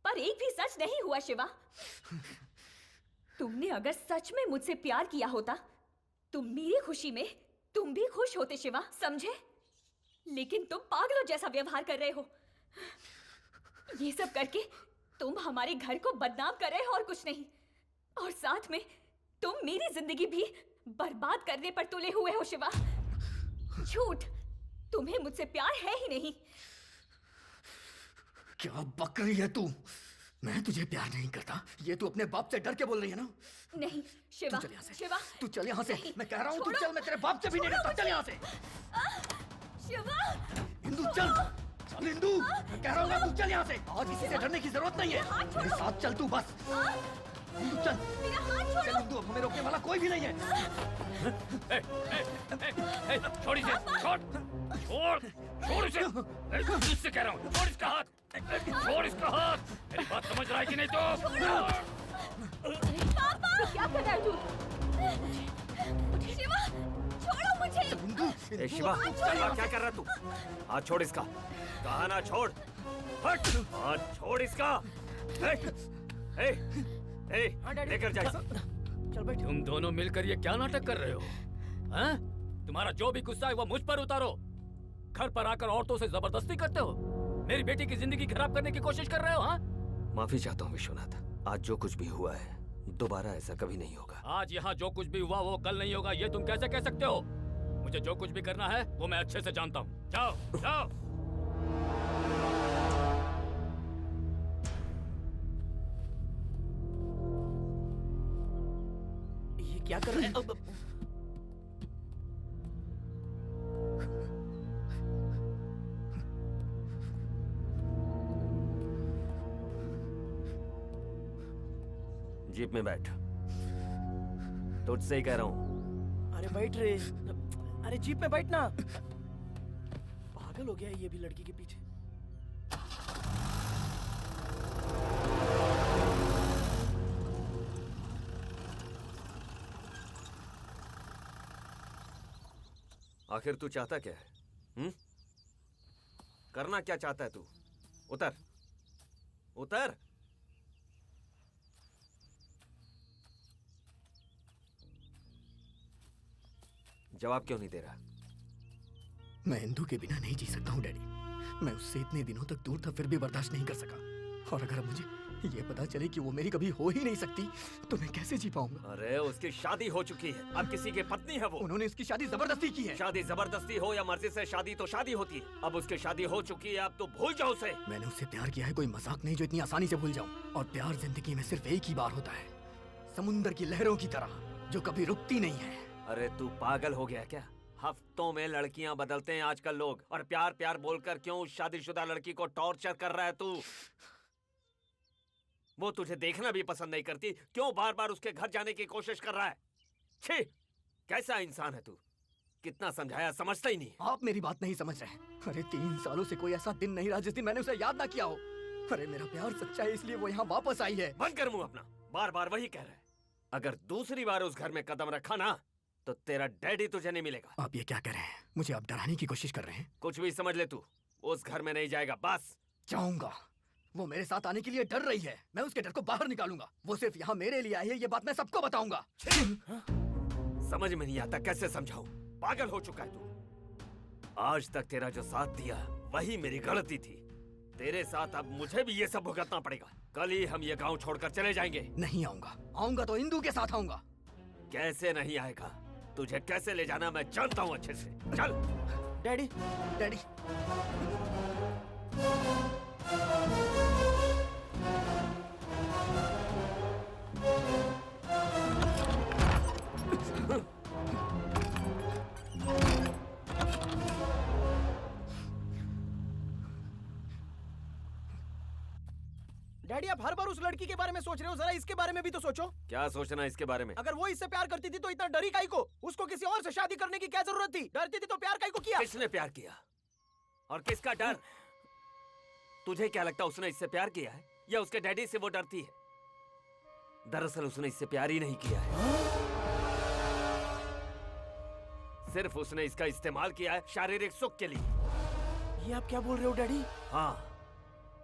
पर एक भी सच नहीं हुआ। शिवा, तुमने अगर सच में मुझसे प्यार किया होता तो मेरी खुशी में तुम भी खुश होते शिवा, समझे? लेकिन तुम पागलों जैसा व्यवहार कर रहे हो। ये सब करके तुम हमारे घर को बदनाम कर रहे हो और कुछ नहीं। और साथ में तुम मेरी जिंदगी भी बर्बाद करने पर तुले हुए हो शिवा। झूठ, तुम्हें मुझसे प्यार है ही नहीं। क्या बक रही है तू? मैं तुझे प्यार नहीं करता, ये तू अपने बाप से डर के बोल रही है ना? नहीं शिवा, तू चल यहाँ से। शिवा, तू चल यहाँ से। मैं कह रहा हूँ तू चल, मैं तेरे बाप से भी नहीं डरता। चल यहाँ से। शिवा! इंदु चल चल इंदु, मैं कह रहा हूँ ना तू चल यहाँ से। आज किसी से डरने की जरूरत नहीं है, मेरे साथ चल तू बस। इंदु चल, मेरा हाथ छोड़ो। चल इंदु, अब हमें रोकने वाला कोई भी नहीं है। छोड़ इसे, छोड़ छोड़ छोड़ इसे, तुझसे कह रहा हूँ, छोड़ इसका हाथ, छोड़ इसका हाथ। मेरी बात समझ रहा है कि नहीं तो? पापा! क्या कर रहा है तू? शिवा, छोड़ो मुझे। ए शिवा, शिवा क्या कर रहा तू? हाथ छोड़ इसका, कहा ना छोड़। हट, हाथ छोड़ इसका। लेकर जा इसे। तुम दोनों मिलकर ये क्या नाटक कर रहे हो? हैं? तुम्हारा जो भी गुस्सा है वो मुझ पर उतारो। घर पर आकर औरतों से जबरदस्ती करते हो, मेरी बेटी की जिंदगी खराब करने की कोशिश कर रहे हो। हाँ, माफी चाहता हूँ विश्वनाथ, आज जो कुछ भी हुआ है दोबारा ऐसा कभी नहीं होगा। आज यहाँ जो कुछ भी हुआ वो कल नहीं होगा, ये तुम कैसे कह सकते हो? मुझे जो कुछ भी करना है वो मैं अच्छे से जानता हूँ। जाओ जाओ। ये क्या कर रहे हैं? जीप में बैठ, तुझसे ही कह रहा हूँ। अरे बैठ रे, अरे जीप में बैठ ना। पागल हो गया है ये भी लड़की के पीछे। आखिर तू चाहता क्या है? करना क्या चाहता है तू? उतर, उतर। जवाब क्यों नहीं दे रहा? मैं इंदु के बिना नहीं जी सकता हूँ डैडी। मैं उससे इतने दिनों तक दूर था फिर भी बर्दाश्त नहीं कर सका, और अगर अब मुझे ये पता चले कि वो मेरी कभी हो ही नहीं सकती तो मैं कैसे जी पाऊंगा? अरे उसकी शादी हो चुकी है, अब किसी की पत्नी है वो। उन्होंने इसकी शादी जबरदस्ती की है। शादी जबरदस्ती हो या मर्जी से, शादी तो शादी होती है। अब उसकी शादी हो चुकी है, अब तो भूल जाओ उसे। मैंने उससे प्यार किया है, कोई मजाक नहीं जो इतनी आसानी से भूल जाऊं। और प्यार जिंदगी में सिर्फ एक ही बार होता है, समुंदर की लहरों की तरह जो कभी रुकती नहीं है। अरे तू पागल हो गया क्या? हफ्तों में लड़कियां बदलते हैं आजकल लोग, और प्यार प्यार बोलकर क्यों उस शादीशुदा लड़की को टॉर्चर कर रहा है तू? वो तुझे देखना भी पसंद नहीं करती, क्यों बार बार उसके घर जाने की कोशिश कर रहा है? छी, कैसा इंसान है तू? कितना समझाया, समझता ही नहीं। आप मेरी बात नहीं समझ रहे। अरे 3 सालों से कोई ऐसा दिन नहीं रहा जिस दिन मैंने उसे याद ना किया हो। अरे मेरा प्यार सच्चा है, इसलिए वो यहाँ वापस आई है। बंद कर मुंह अपना, बार बार वही कह रहा है। अगर दूसरी बार उस घर में कदम रखा ना तो तेरा डैडी तुझे नहीं मिलेगा। आप ये क्या कर रहे हैं? मुझे आप डराने की कोशिश कर रहे हैं? कुछ भी समझ ले तू, उस घर में नहीं जाएगा बस। जाऊंगा। वो मेरे साथ आने के लिए डर रही है, मैं उसके डर को बाहर निकालूंगा। वो सिर्फ यहाँ मेरे लिए आई है, ये बात मैं सबको बताऊंगा। समझ में नहीं आता कैसे समझाऊं, पागल हो चुका है तू। आज तक तेरा जो साथ दिया वही मेरी गलती थी। तेरे साथ अब मुझे भी ये सब भुगतना पड़ेगा। कल ही हम ये गांव छोड़कर चले जाएंगे। नहीं आऊंगा, आऊंगा तो इंदु के साथ आऊंगा। कैसे नहीं आएगा? तुझे कैसे ले जाना मैं जानता हूँ अच्छे से। चल। Daddy, daddy. डैडी आप हर बार उस लड़की के बारे में सोच रहे हो, जरा इसके बारे में भी तो सोचो। क्या सोचना इसके बारे में? अगर वो इससे प्यार करती थी तो इतना डरी काई को? उसको किसी और से शादी करने की क्या जरूरत थी? डरती थी तो प्यार काई को किया? किसने प्यार किया और किसका डर? तुझे क्या लगता उसने इससे प्यार किया है या उसके डैडी से वो डरती है? दरअसल उसने इससे प्यार ही नहीं किया है, सिर्फ उसने इसका इस्तेमाल किया है शारीरिक सुख के लिए। ये आप क्या बोल रहे हो डैडी? हाँ,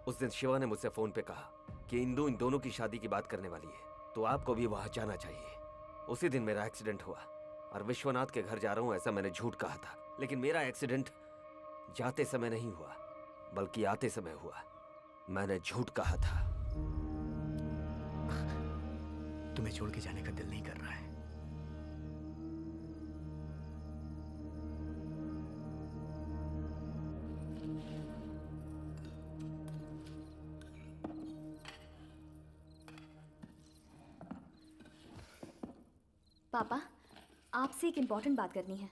उस दिन शिवा ने मुझसे फोन पे कहा कि इंदु इन दोनों की शादी की बात करने वाली है, तो आपको भी वहां जाना चाहिए। उसी दिन मेरा एक्सीडेंट हुआ और विश्वनाथ के घर जा रहा हूं ऐसा मैंने झूठ कहा था, लेकिन मेरा एक्सीडेंट जाते समय नहीं हुआ बल्कि आते समय हुआ। मैंने झूठ कहा था। तुम्हें छोड़ के जाने का दिल नहीं कर रहा है। पापा, आपसे एक इम्पोर्टेंट बात करनी है।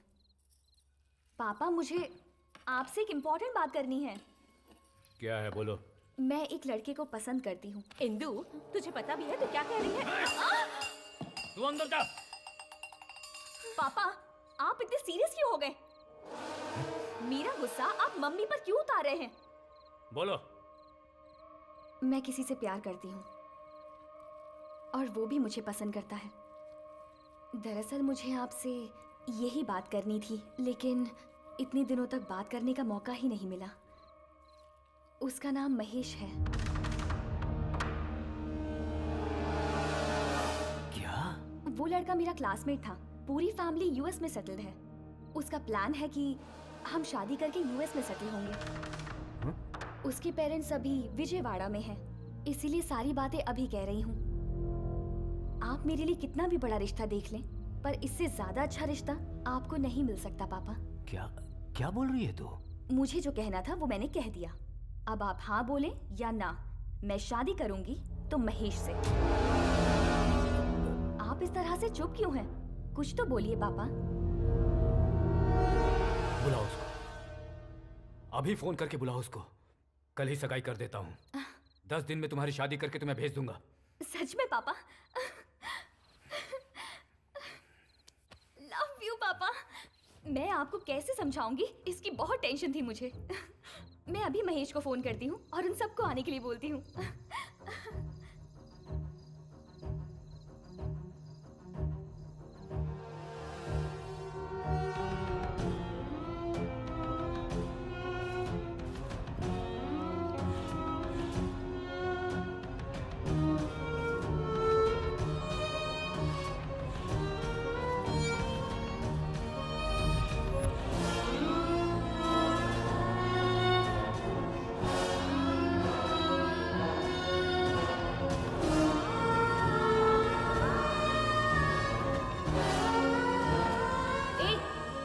पापा, मुझे आपसे एक इम्पोर्टेंट बात करनी है। क्या है, बोलो। मैं एक लड़के को पसंद करती हूँ। इंदु, तुझे पता भी है तो क्या कह रही है? तू अंदर जा। पापा, आप इतने सीरियस क्यों हो गए? मेरा गुस्सा आप मम्मी पर क्यों उतार रहे हैं? बोलो। मैं किसी से प्यार करती हूँ और वो भी मुझे पसंद करता है। दरअसल मुझे आपसे यही बात करनी थी, लेकिन इतने दिनों तक बात करने का मौका ही नहीं मिला। उसका नाम महेश है। क्या? वो लड़का मेरा क्लासमेट था। पूरी फैमिली यूएस में सेटल्ड है। उसका प्लान है कि हम शादी करके यूएस में सेटल होंगे। उसके पेरेंट्स अभी विजयवाड़ा में हैं, इसीलिए सारी बातें अभी कह रही हूँ। आप मेरे लिए कितना भी बड़ा रिश्ता देख लें, पर इससे ज्यादा अच्छा रिश्ता आपको नहीं मिल सकता पापा। क्या क्या बोल रही है तू? मुझे जो कहना था वो मैंने कह दिया। अब आप हाँ बोले या ना। मैं शादी करूंगी तो महेश से। आप इस तरह से चुप क्यों हैं? कुछ तो बोलिए पापा। बुलाओ उसको, अभी फोन करके बुलाओ उसको। कल ही सगाई कर देता हूँ। 10 दिन में तुम्हारी शादी करके तुम्हें भेज दूंगा। सच में पापा? लव यू पापा। मैं आपको कैसे समझाऊंगी, इसकी बहुत टेंशन थी मुझे। मैं अभी महेश को फोन करती हूँ और उन सबको आने के लिए बोलती हूँ।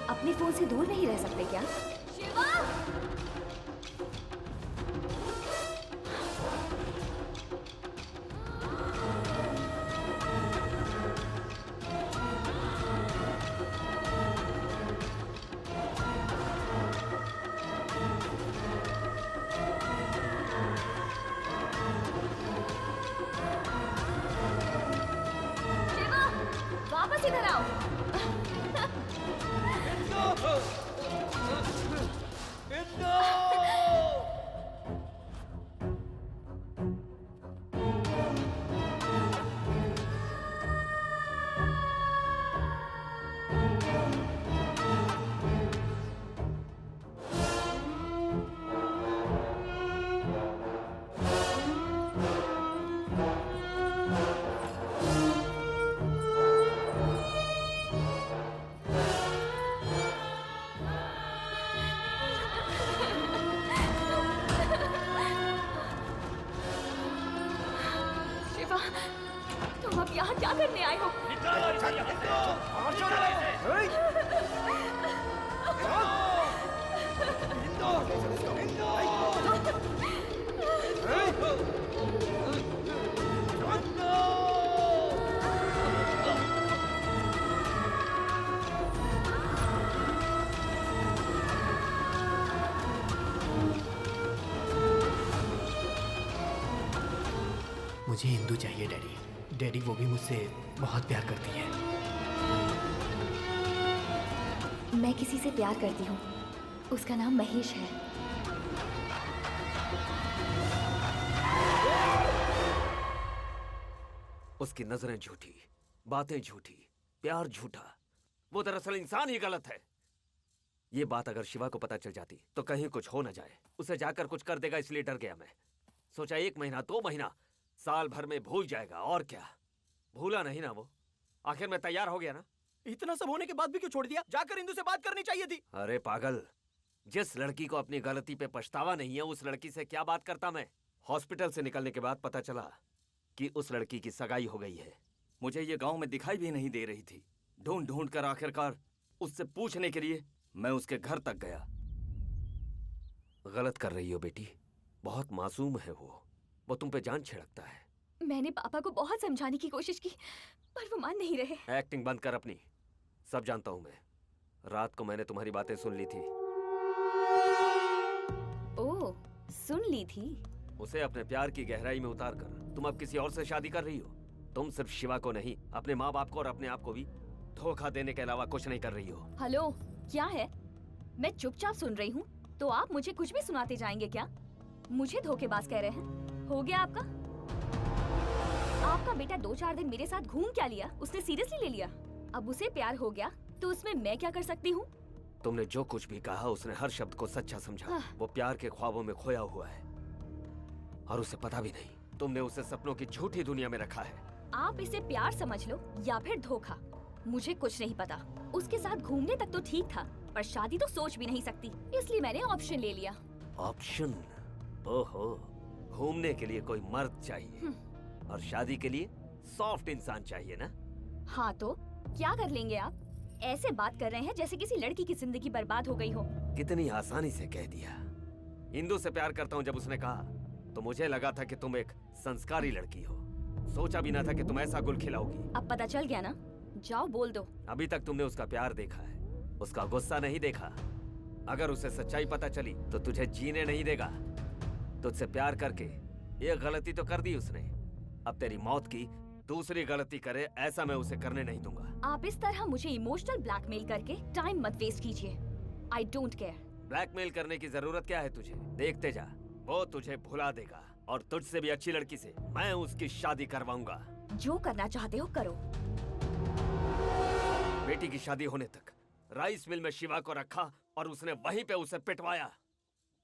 अपने फोन से दूर नहीं रह सकते क्या? शिवा! शिवा! वापस इधर आओ। शिवा, तुम अब यहाँ क्या करने आए हो? मुझे इंदु चाहिए डैडी। डैडी वो भी मुझसे बहुत प्यार करती है। मैं किसी से प्यार करती हूँ, उसका नाम महेश है। उसकी नजरें झूठी, बातें झूठी, प्यार झूठा। वो दरअसल इंसान ही गलत है। ये बात अगर शिवा को पता चल जाती तो कहीं कुछ हो न जाए। उसे जाकर कुछ कर देगा, इसलिए डर गया मैं। सोचा 1 महीना, 2 महीना, साल भर में भूल जाएगा। और क्या, भूला नहीं ना वो। आखिर मैं तैयार हो गया ना। इतना सब होने के बाद भी क्यों छोड़ दिया? जाकर इंदु से बात करनी चाहिए थी। अरे पागल, जिस लड़की को अपनी गलती पे पछतावा नहीं है, उस लड़की से क्या बात करता मैं। हॉस्पिटल से निकलने के बाद पता चला कि उस लड़की की सगाई हो गई है। मुझे ये गांव में दिखाई भी नहीं दे रही थी। ढूंढ ढूंढ कर आखिरकार उससे पूछने के लिए मैं उसके घर तक गया। गलत कर रही हो बेटी, बहुत मासूम है वो तुम पे जान छिड़कता है। मैंने पापा को बहुत समझाने की कोशिश की, पर वो मान नहीं रहे। एक्टिंग बंद कर अपनी। सब जानता हूं मैं। रात को मैंने तुम्हारी बातें सुन ली थी। सुन ली थी। उसे अपने प्यार की गहराई में उतार कर तुम अब किसी और से शादी कर रही हो। तुम सिर्फ शिवा को नहीं, अपने माँ बाप को और अपने आप को भी धोखा देने के अलावा कुछ नहीं कर रही हो। हेलो, क्या है? मैं चुपचाप सुन रही हूँ, तो आप मुझे कुछ भी सुनाते जाएंगे क्या? मुझे धोखेबाज कह रहे हैं? हो गया आपका? आपका बेटा 2-4 दिन मेरे साथ घूम क्या लिया? उसने सीरियसली ले लिया। अब उसे प्यार हो गया तो उसमें मैं क्या कर सकती हूँ? तुमने जो कुछ भी कहा उसने हर शब्द को सच्चा समझा। वो प्यार के ख्वाबों में खोया हुआ है और उसे पता भी नहीं। तुमने उसे सपनों की झूठी दुनिया में रखा है। आप इसे प्यार समझ लो या फिर धोखा, मुझे कुछ नहीं पता। उसके साथ घूमने तक तो ठीक था, पर शादी तो सोच भी नहीं सकती, इसलिए मैंने ऑप्शन ले लिया। ऑप्शन? ओहो, घूमने के लिए कोई मर्द चाहिए और शादी के लिए सॉफ्ट इंसान चाहिए ना? हाँ तो क्या कर लेंगे आप? ऐसे बात कर रहे हैं जैसे किसी लड़की की जिंदगी बर्बाद हो गई हो। कितनी आसानी से कह दिया। इंदु से प्यार करता हूँ जब उसने कहा तो मुझे लगा था कि तुम एक संस्कारी लड़की हो। सोचा भी ना था कि तुम ऐसा गुल खिलाओगी। अब पता चल गया ना, जाओ बोल दो। अभी तक तुमने उसका प्यार देखा है, उसका गुस्सा नहीं देखा। अगर उसे सच्चाई पता चली तो तुझे जीने नहीं देगा। तुझसे प्यार करके एक गलती तो कर दी उसने, अब तेरी मौत की दूसरी गलती करे ऐसा मैं उसे करने नहीं दूंगा। आप इस तरह मुझे इमोशनल ब्लैकमेल करके टाइम मत वेस्ट कीजिए। I don't care. ब्लैकमेल करने की जरूरत क्या है तुझे? देखते जा, वो तुझे भुला देगा और तुझसे भी अच्छी लड़की से मैं उसकी शादी करवाऊंगा। जो करना चाहते हो करो। बेटी की शादी होने तक राइस मिल में शिवा को रखा और उसने वहीं पे उसे पिटवाया।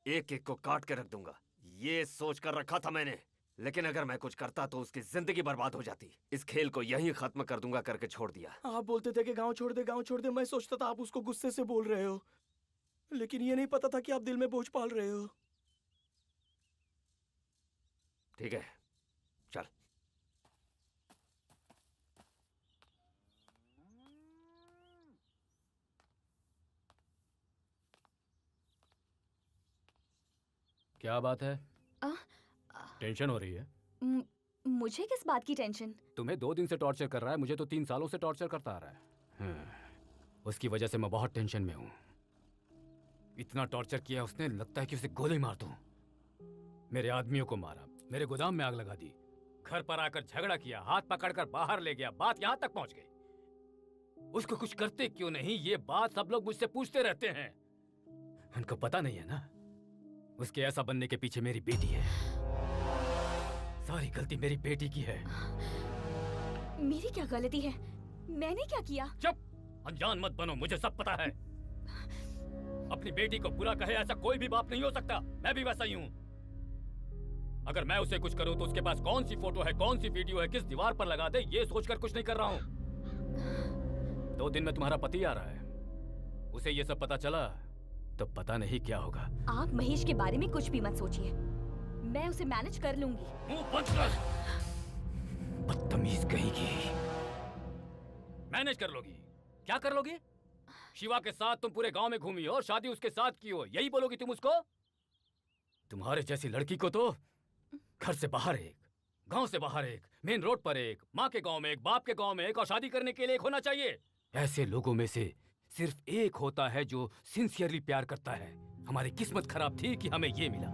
एक एक को काट के रख दूंगा, ये सोच कर रखा था मैंने। लेकिन अगर मैं कुछ करता तो उसकी जिंदगी बर्बाद हो जाती। इस खेल को यहीं खत्म कर दूंगा करके छोड़ दिया। आप बोलते थे कि गांव छोड़ दे, गांव छोड़ दे। मैं सोचता था आप उसको गुस्से से बोल रहे हो, लेकिन ये नहीं पता था कि आप दिल में बोझ पाल रहे हो। ठीक है, चल। क्या बात है? टेंशन हो रही है? मुझे किस बात की टेंशन? तुम्हें 2 दिन से टॉर्चर कर रहा है, मुझे तो 3 सालों से टॉर्चर करता आ रहा है। उसकी वजह से मैं बहुत टेंशन में हूँ। इतना टॉर्चर किया उसने, लगता है कि उसे गोली मार दूं। मेरे आदमियों को मारा, मेरे गोदाम में आग लगा दी, घर पर आकर झगड़ा किया, हाथ पकड़कर बाहर ले गया। बात यहाँ तक पहुंच गई। उसको कुछ करते क्यों नहीं, ये बात सब लोग मुझसे पूछते रहते हैं। उनको पता नहीं है ना, उसके ऐसा बनने के पीछे मेरी बेटी है। सारी गलती मेरी बेटी की है। मेरी क्या गलती है? मैंने क्या किया? चुप! अनजान मत बनो, मुझे सब पता है। अपनी बेटी को बुरा कहे ऐसा कोई भी बाप नहीं हो सकता। मैं भी वैसा ही हूँ। अगर मैं उसे कुछ करूँ तो उसके पास कौन सी फोटो है, कौन सी वीडियो है, किस दीवार पर लगा दे, ये सोचकर कुछ नहीं कर रहा हूँ। 2 दिन में तुम्हारा पति आ रहा है, उसे ये सब पता चला तो पता नहीं क्या होगा। आप महेश के बारे में कुछ भी मत सोचिए, मैं उसे मैनेज कर लूंगी। मुंह बंद कर, बदतमीज कहेगी। मैनेज कर लोगी? क्या कर लोगी? शिवा के साथ तुम पूरे गांव में घूमी हो और शादी उसके साथ की हो, यही बोलोगी तुम उसको? तुम्हारे जैसी लड़की को तो घर से बाहर एक, गांव से बाहर एक, मेन रोड पर एक, माँ के गांव में एक, बाप के गांव में एक और शादी करने के लिए एक होना चाहिए। ऐसे लोगों में से सिर्फ एक होता है जो सिंसियरली प्यार करता है। हमारी किस्मत खराब थी कि हमें ये मिला।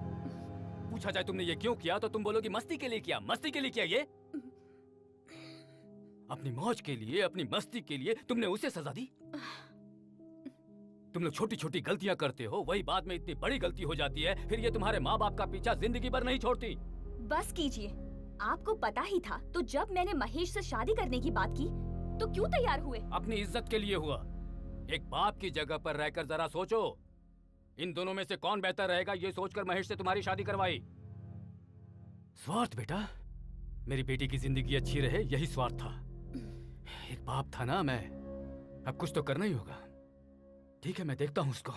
पूछा जाए तुमने ये क्यों किया तो तुम बोलोगी मस्ती के लिए किया। मस्ती के लिए किया ये? अपनी मौज के लिए, अपनी मस्ती के लिए तुमने उसे सजा दी। तुम लोग छोटी छोटी गलतियां करते हो, वही बाद में इतनी बड़ी गलती हो जाती है, फिर ये तुम्हारे माँ बाप का पीछा जिंदगी भर नहीं छोड़ती। बस कीजिए, आपको पता ही था तो जब मैंने महेश से शादी करने की बात की तो क्यों तैयार हुए? अपनी इज्जत के लिए हुआ। एक बाप की जगह पर रहकर जरा सोचो, इन दोनों में से कौन बेहतर रहेगा, ये सोचकर महेश से तुम्हारी शादी करवाई। स्वार्थ बेटा, मेरी बेटी की जिंदगी अच्छी रहे, यही स्वार्थ था। एक बाप था ना मैं, अब कुछ तो करना ही होगा। ठीक है, मैं देखता हूं उसको।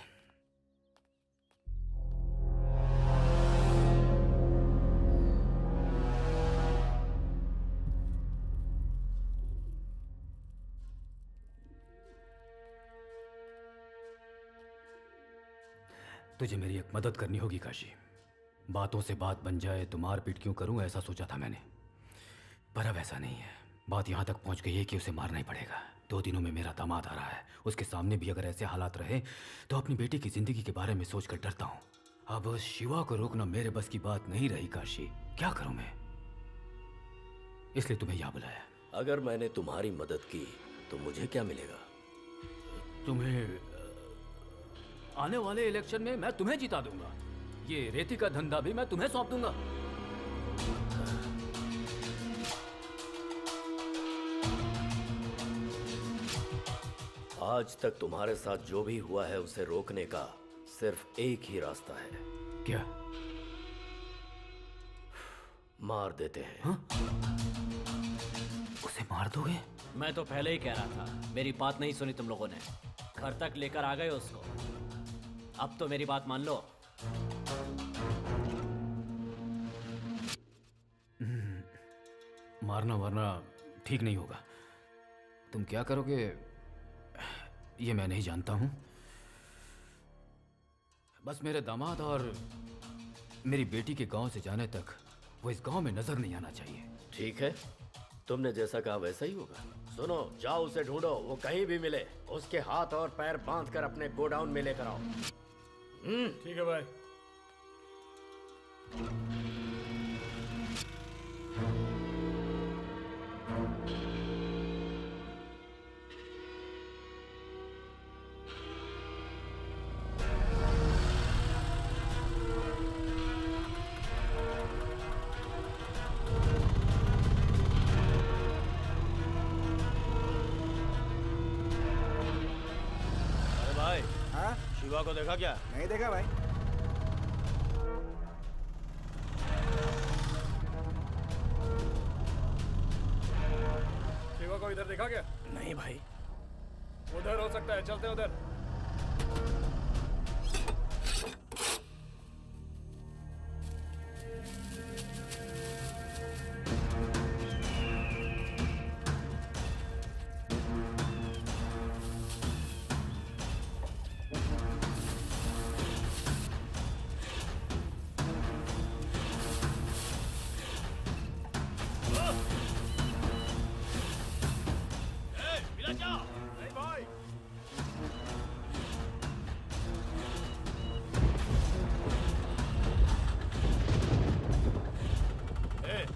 तुझे मेरी एक मदद करनी होगी काशी। बातों से बात बन जाए तो मार पीट क्यों करूं, ऐसा सोचा था मैंने, पर अब ऐसा नहीं है। बात यहां तक पहुंच गई है कि उसे मारना ही पड़ेगा। 2 दिनों में मेरा दामाद आ रहा है, उसके सामने भी अगर ऐसे हालात रहे तो अपनी बेटी की जिंदगी के बारे में सोचकर डरता हूं। अब शिवा को रोकना मेरे बस की बात नहीं रही काशी। क्या करूं मैं, इसलिए तुम्हें यहाँ बुलाया। अगर मैंने तुम्हारी मदद की तो मुझे क्या मिलेगा? तुम्हें आने वाले इलेक्शन में मैं तुम्हें जिता दूंगा। ये रेती का धंधा भी मैं तुम्हें सौंप दूंगा। आज तक तुम्हारे साथ जो भी हुआ है उसे रोकने का सिर्फ एक ही रास्ता है। क्या? मार देते हैं। हाँ? उसे मार दोगे? मैं तो पहले ही कह रहा था, मेरी बात नहीं सुनी तुम लोगों ने। घर तक लेकर आ गए उसको। अब तो मेरी बात मान लो। मारना वारना ठीक नहीं होगा। तुम क्या करोगे ये मैं नहीं जानता हूं। बस मेरे दामाद और मेरी बेटी के गांव से जाने तक वो इस गांव में नजर नहीं आना चाहिए। ठीक है, तुमने जैसा कहा वैसा ही होगा। सुनो, जाओ उसे ढूंढो, वो कहीं भी मिले उसके हाथ और पैर बांधकर अपने गोडाउन में लेकर आओ। ठीक है भाई। अरे भाई, हाँ? शिवा को देखा क्या? नहीं देखा भाई। शिवा को इधर देखा क्या? नहीं भाई। उधर हो सकता है, चलते हैं उधर।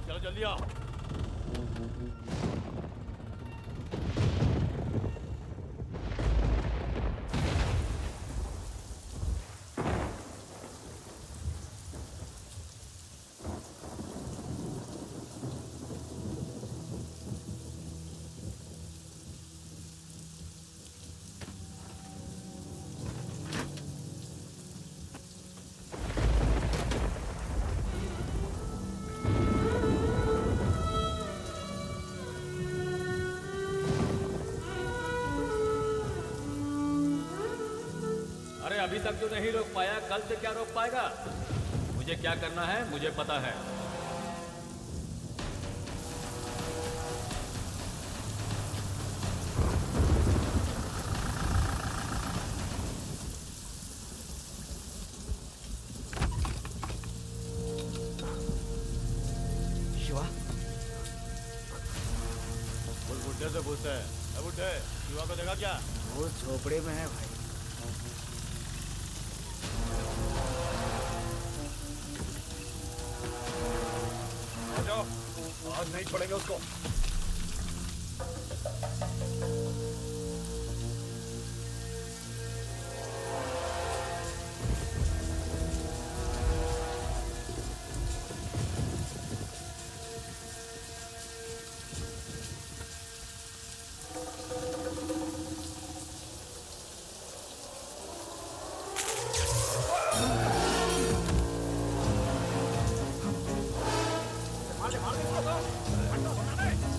चलो जल्दी आओ। अरे अभी तक जो नहीं रोक पाया, कल से क्या रोक पाएगा? मुझे क्या करना है मुझे पता है। शिवा, उस बुड्ढे से पूछते हैं। अरे बुड्ढे, शिवा को देखा क्या? वो झोपड़े में है भाई। आ जाओ, आज नहीं छोड़ेंगे उसको। मार दे इसको।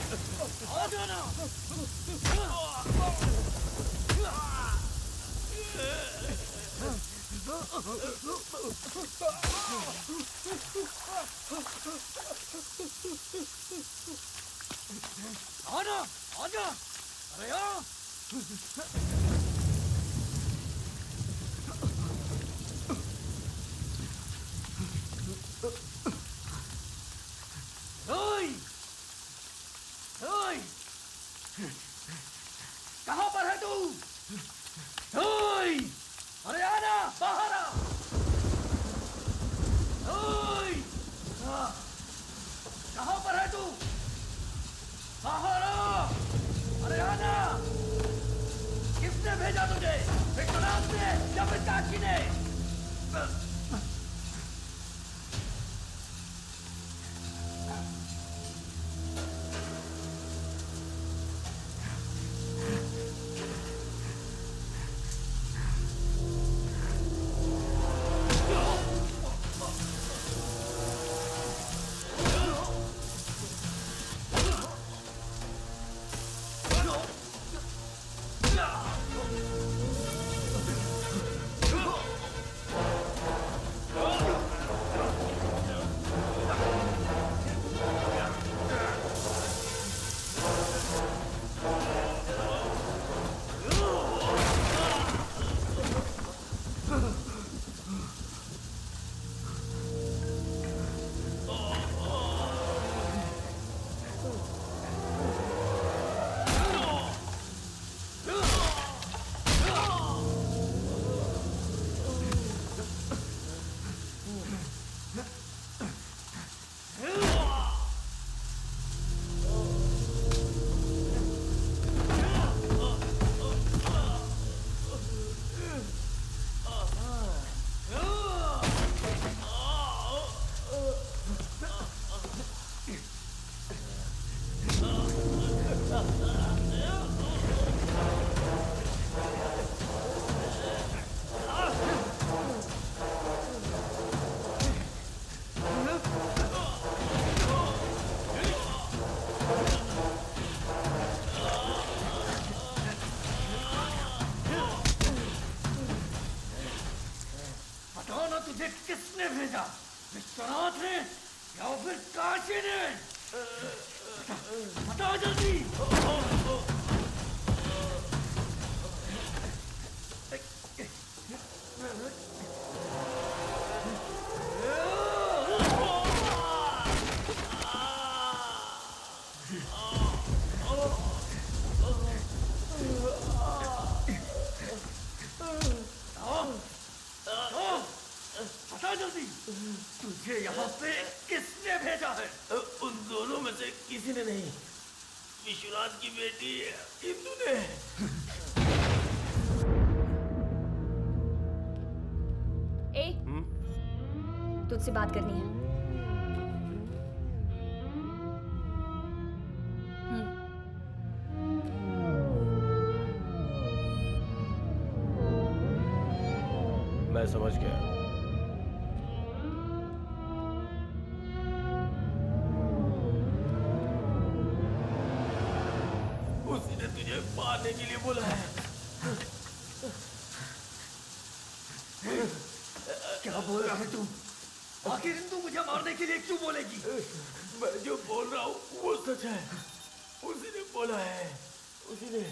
आ जाना। आना, आजा, अरे आ। ओए, ओए, कहाँ पर है तू? ओए, अरे आना, बाहर आ। ओए, कहाँ पर है तू? बाहर आ। अरे आना। किसने भेजा तुझे? विश्वनाथ ने या फिर काशी ने? तुझे किसने भेजा? विश्वनाथ ने या फिर काशी ने? बता जल्दी। बता जल्दी, तुझे यहाँ पे किसने भेजा है? उन दोनों में से किसी ने नहीं, विश्वनाथ की बेटी इंदु ने। ए, तुझसे बात करनी है। मैं समझ गया। उसी ने तुझे मारने के लिए बोला है। क्या बोल रहा है तू? आखिर इंदु मुझे मारने के लिए क्यों बोलेगी? मैं जो बोल रहा हूँ वो सच है। उसी ने बोला है, उसी ने।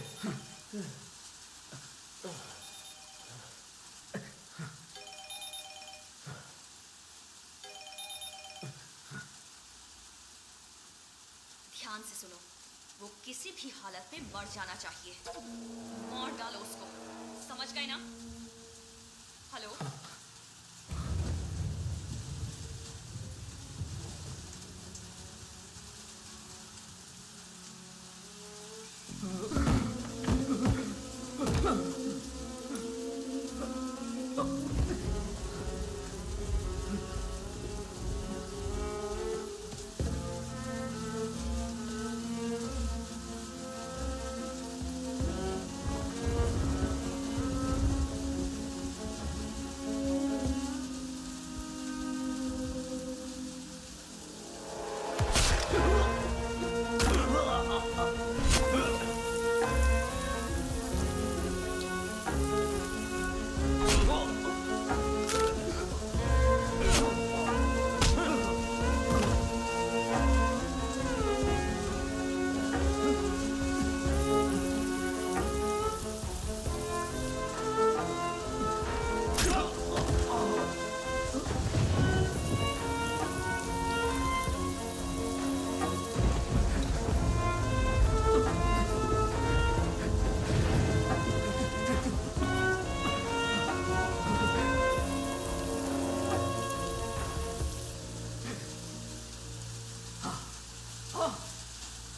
ध्यान से सुनो, वो किसी भी हालत में मर जाना चाहिए। मार डालो उसको, समझ गए ना? हेलो?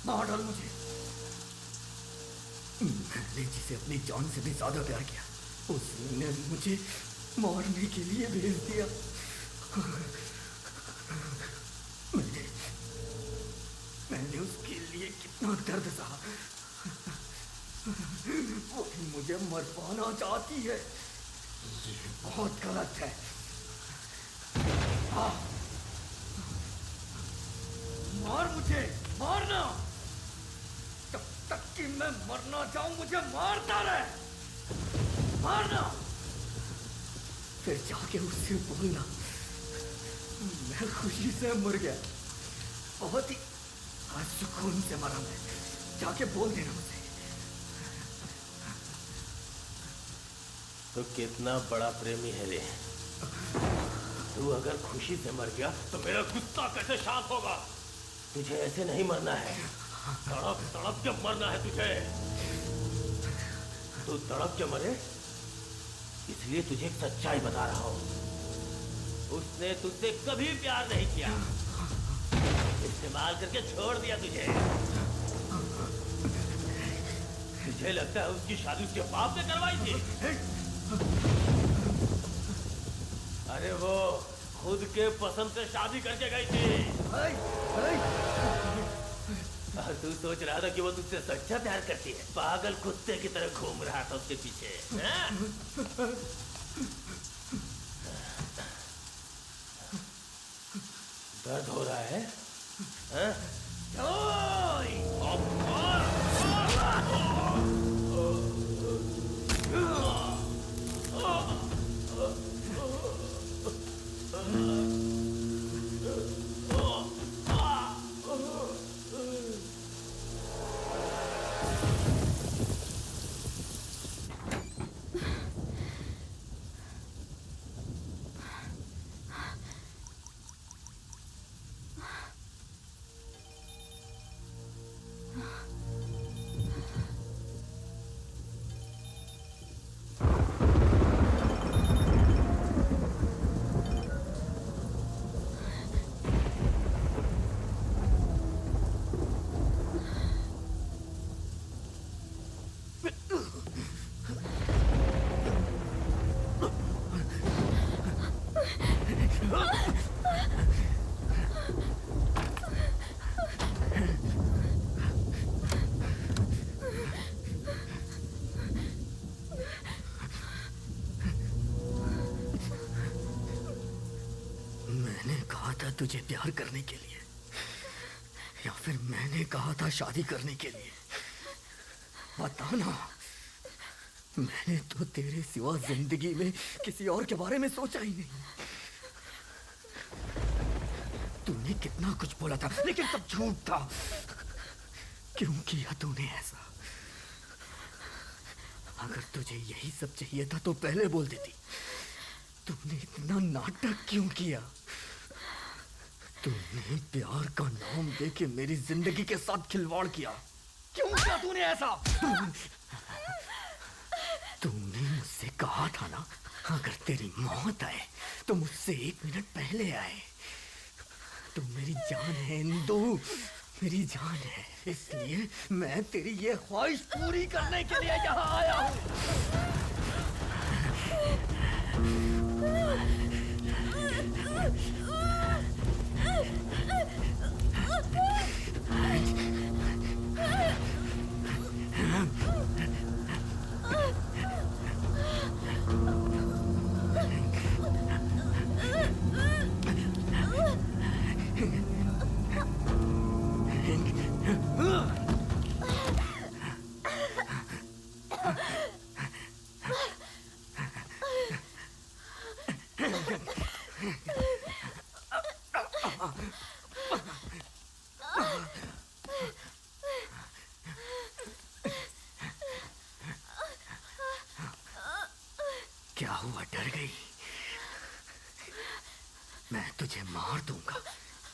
मार डाल मुझे। मैंने जिसे अपनी जान से भी ज्यादा प्यार किया, उसने मुझे मारने के लिए भेज दिया। मैंने उसके लिए कितना दर्द सहा। वो मुझे मरवाना चाहती है। ये बहुत गलत है। मार मुझे, मारना। जब तक कि मैं मरना चाहूं मुझे मारता रहे। मारना। फिर जाके उससे बोलना मैं खुशी से मर गया, बहुत ही सुकून से मरा मैं। जाके बोल देना मुझे। तो कितना बड़ा प्रेमी है रे। तू अगर खुशी से मर गया तो मेरा गुस्सा कैसे शांत होगा? तुझे ऐसे नहीं मरना है, तड़प तड़प के मरना है तुझे। तू तड़प के मरे इसलिए तुझे एक सच्चाई बता रहा हूं। उसने तुझसे कभी प्यार नहीं किया, इस्तेमाल करके छोड़ दिया तुझे। मुझे लगता है उसकी शादी उसके बाप ने करवाई थी। अरे वो खुद के पसंद से शादी करके गई थी। और तू सोच रहा था कि वो तुझसे सच्चा प्यार करती है। पागल कुत्ते की तरह घूम रहा था उसके पीछे। दर्द हो रहा है? तुझे प्यार करने के लिए, या फिर मैंने कहा था शादी करने के लिए? बताना। मैंने तो तेरे सिवा जिंदगी में किसी और के बारे में सोचा ही नहीं। तूने कितना कुछ बोला था, लेकिन सब झूठ था। क्यों किया तूने ऐसा? अगर तुझे यही सब चाहिए था तो पहले बोल देती। तूने इतना नाटक क्यों किया? तूने प्यार का नाम देके मेरी जिंदगी के साथ खिलवाड़ किया। क्यों किया तूने ऐसा? तूने मुझसे कहा था ना, अगर तेरी मौत आए तो मुझसे 1 मिनट पहले आए। तू मेरी जान है इंदु, मेरी जान है। इसलिए मैं तेरी ये ख्वाहिश पूरी करने के लिए यहाँ आया हूँ। क्या हुआ, डर गई? मैं तुझे मार दूंगा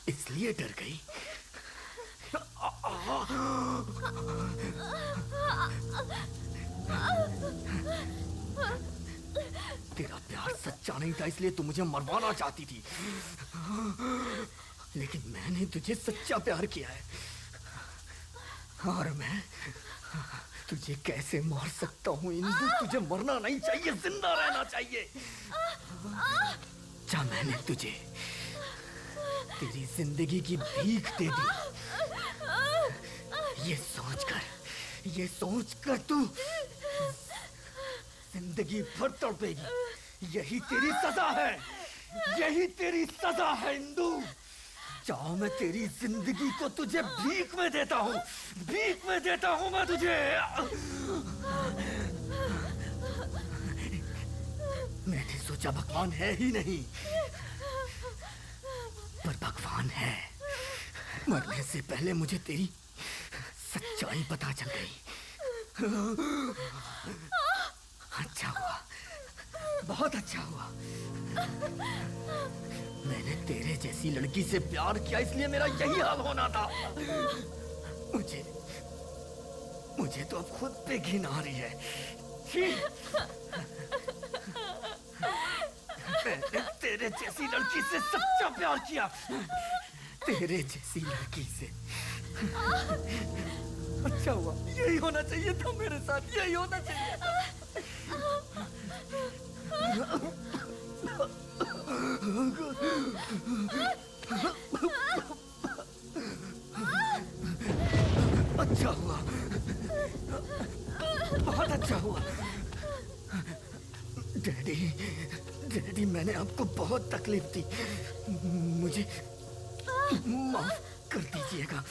इसलिए डर गई? तेरा प्यार सच्चा नहीं था इसलिए तू मुझे मरवाना चाहती थी, लेकिन मैंने तुझे सच्चा प्यार किया है। और मैं तुझे कैसे मार सकता हूँ इंदु? तुझे मरना नहीं चाहिए, जिंदा रहना चाहिए। क्या मैंने तुझे तेरी जिंदगी की भीख दे दी? ये सोचकर तू जिंदगी भर तड़पेगी। यही तेरी सजा है, यही तेरी सजा है इंदु। चाहो मैं तेरी जिंदगी को तुझे भीख में देता हूँ, भीख में देता हूँ मैं तुझे। मैंने सोचा भगवान है ही नहीं, पर भगवान है। मरने से पहले मुझे तेरी सच्चाई पता चल गई। अच्छा हुआ, बहुत अच्छा हुआ। मैंने तेरे जैसी लड़की से प्यार किया, इसलिए मेरा यही हाल होना था। मुझे तो अब खुद पे घिन आ रही है। मैंने तेरे जैसी लड़की से सच्चा प्यार किया, तेरे जैसी लड़की से। अच्छा हुआ, यही होना चाहिए था मेरे साथ, यही होना चाहिए था। अच्छा हुआ, बहुत अच्छा हुआ। डैडी, मैंने आपको बहुत तकलीफ दी, मुझे माफ कर दीजिएगा।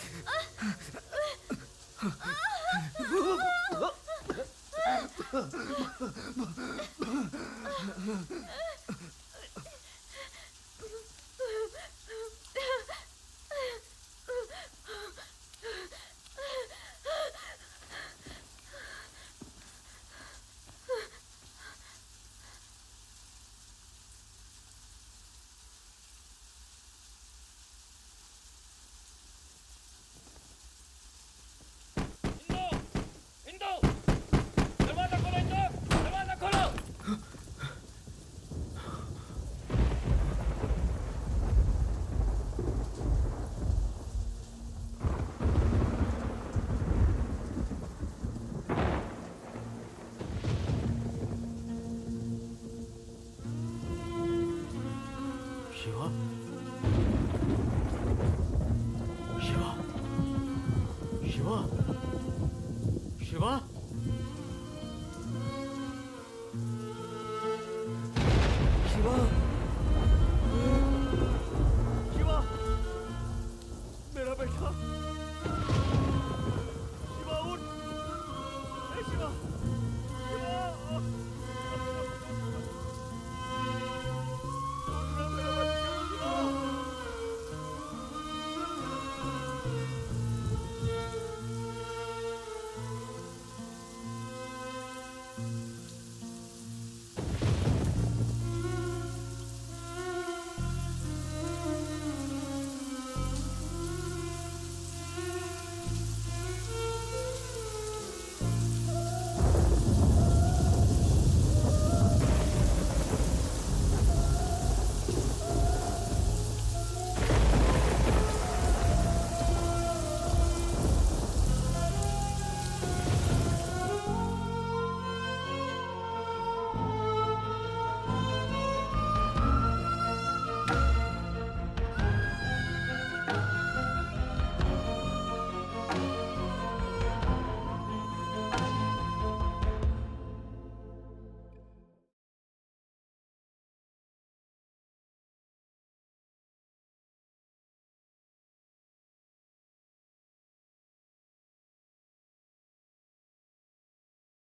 शिवा, शिवा, शिवा, शिवा।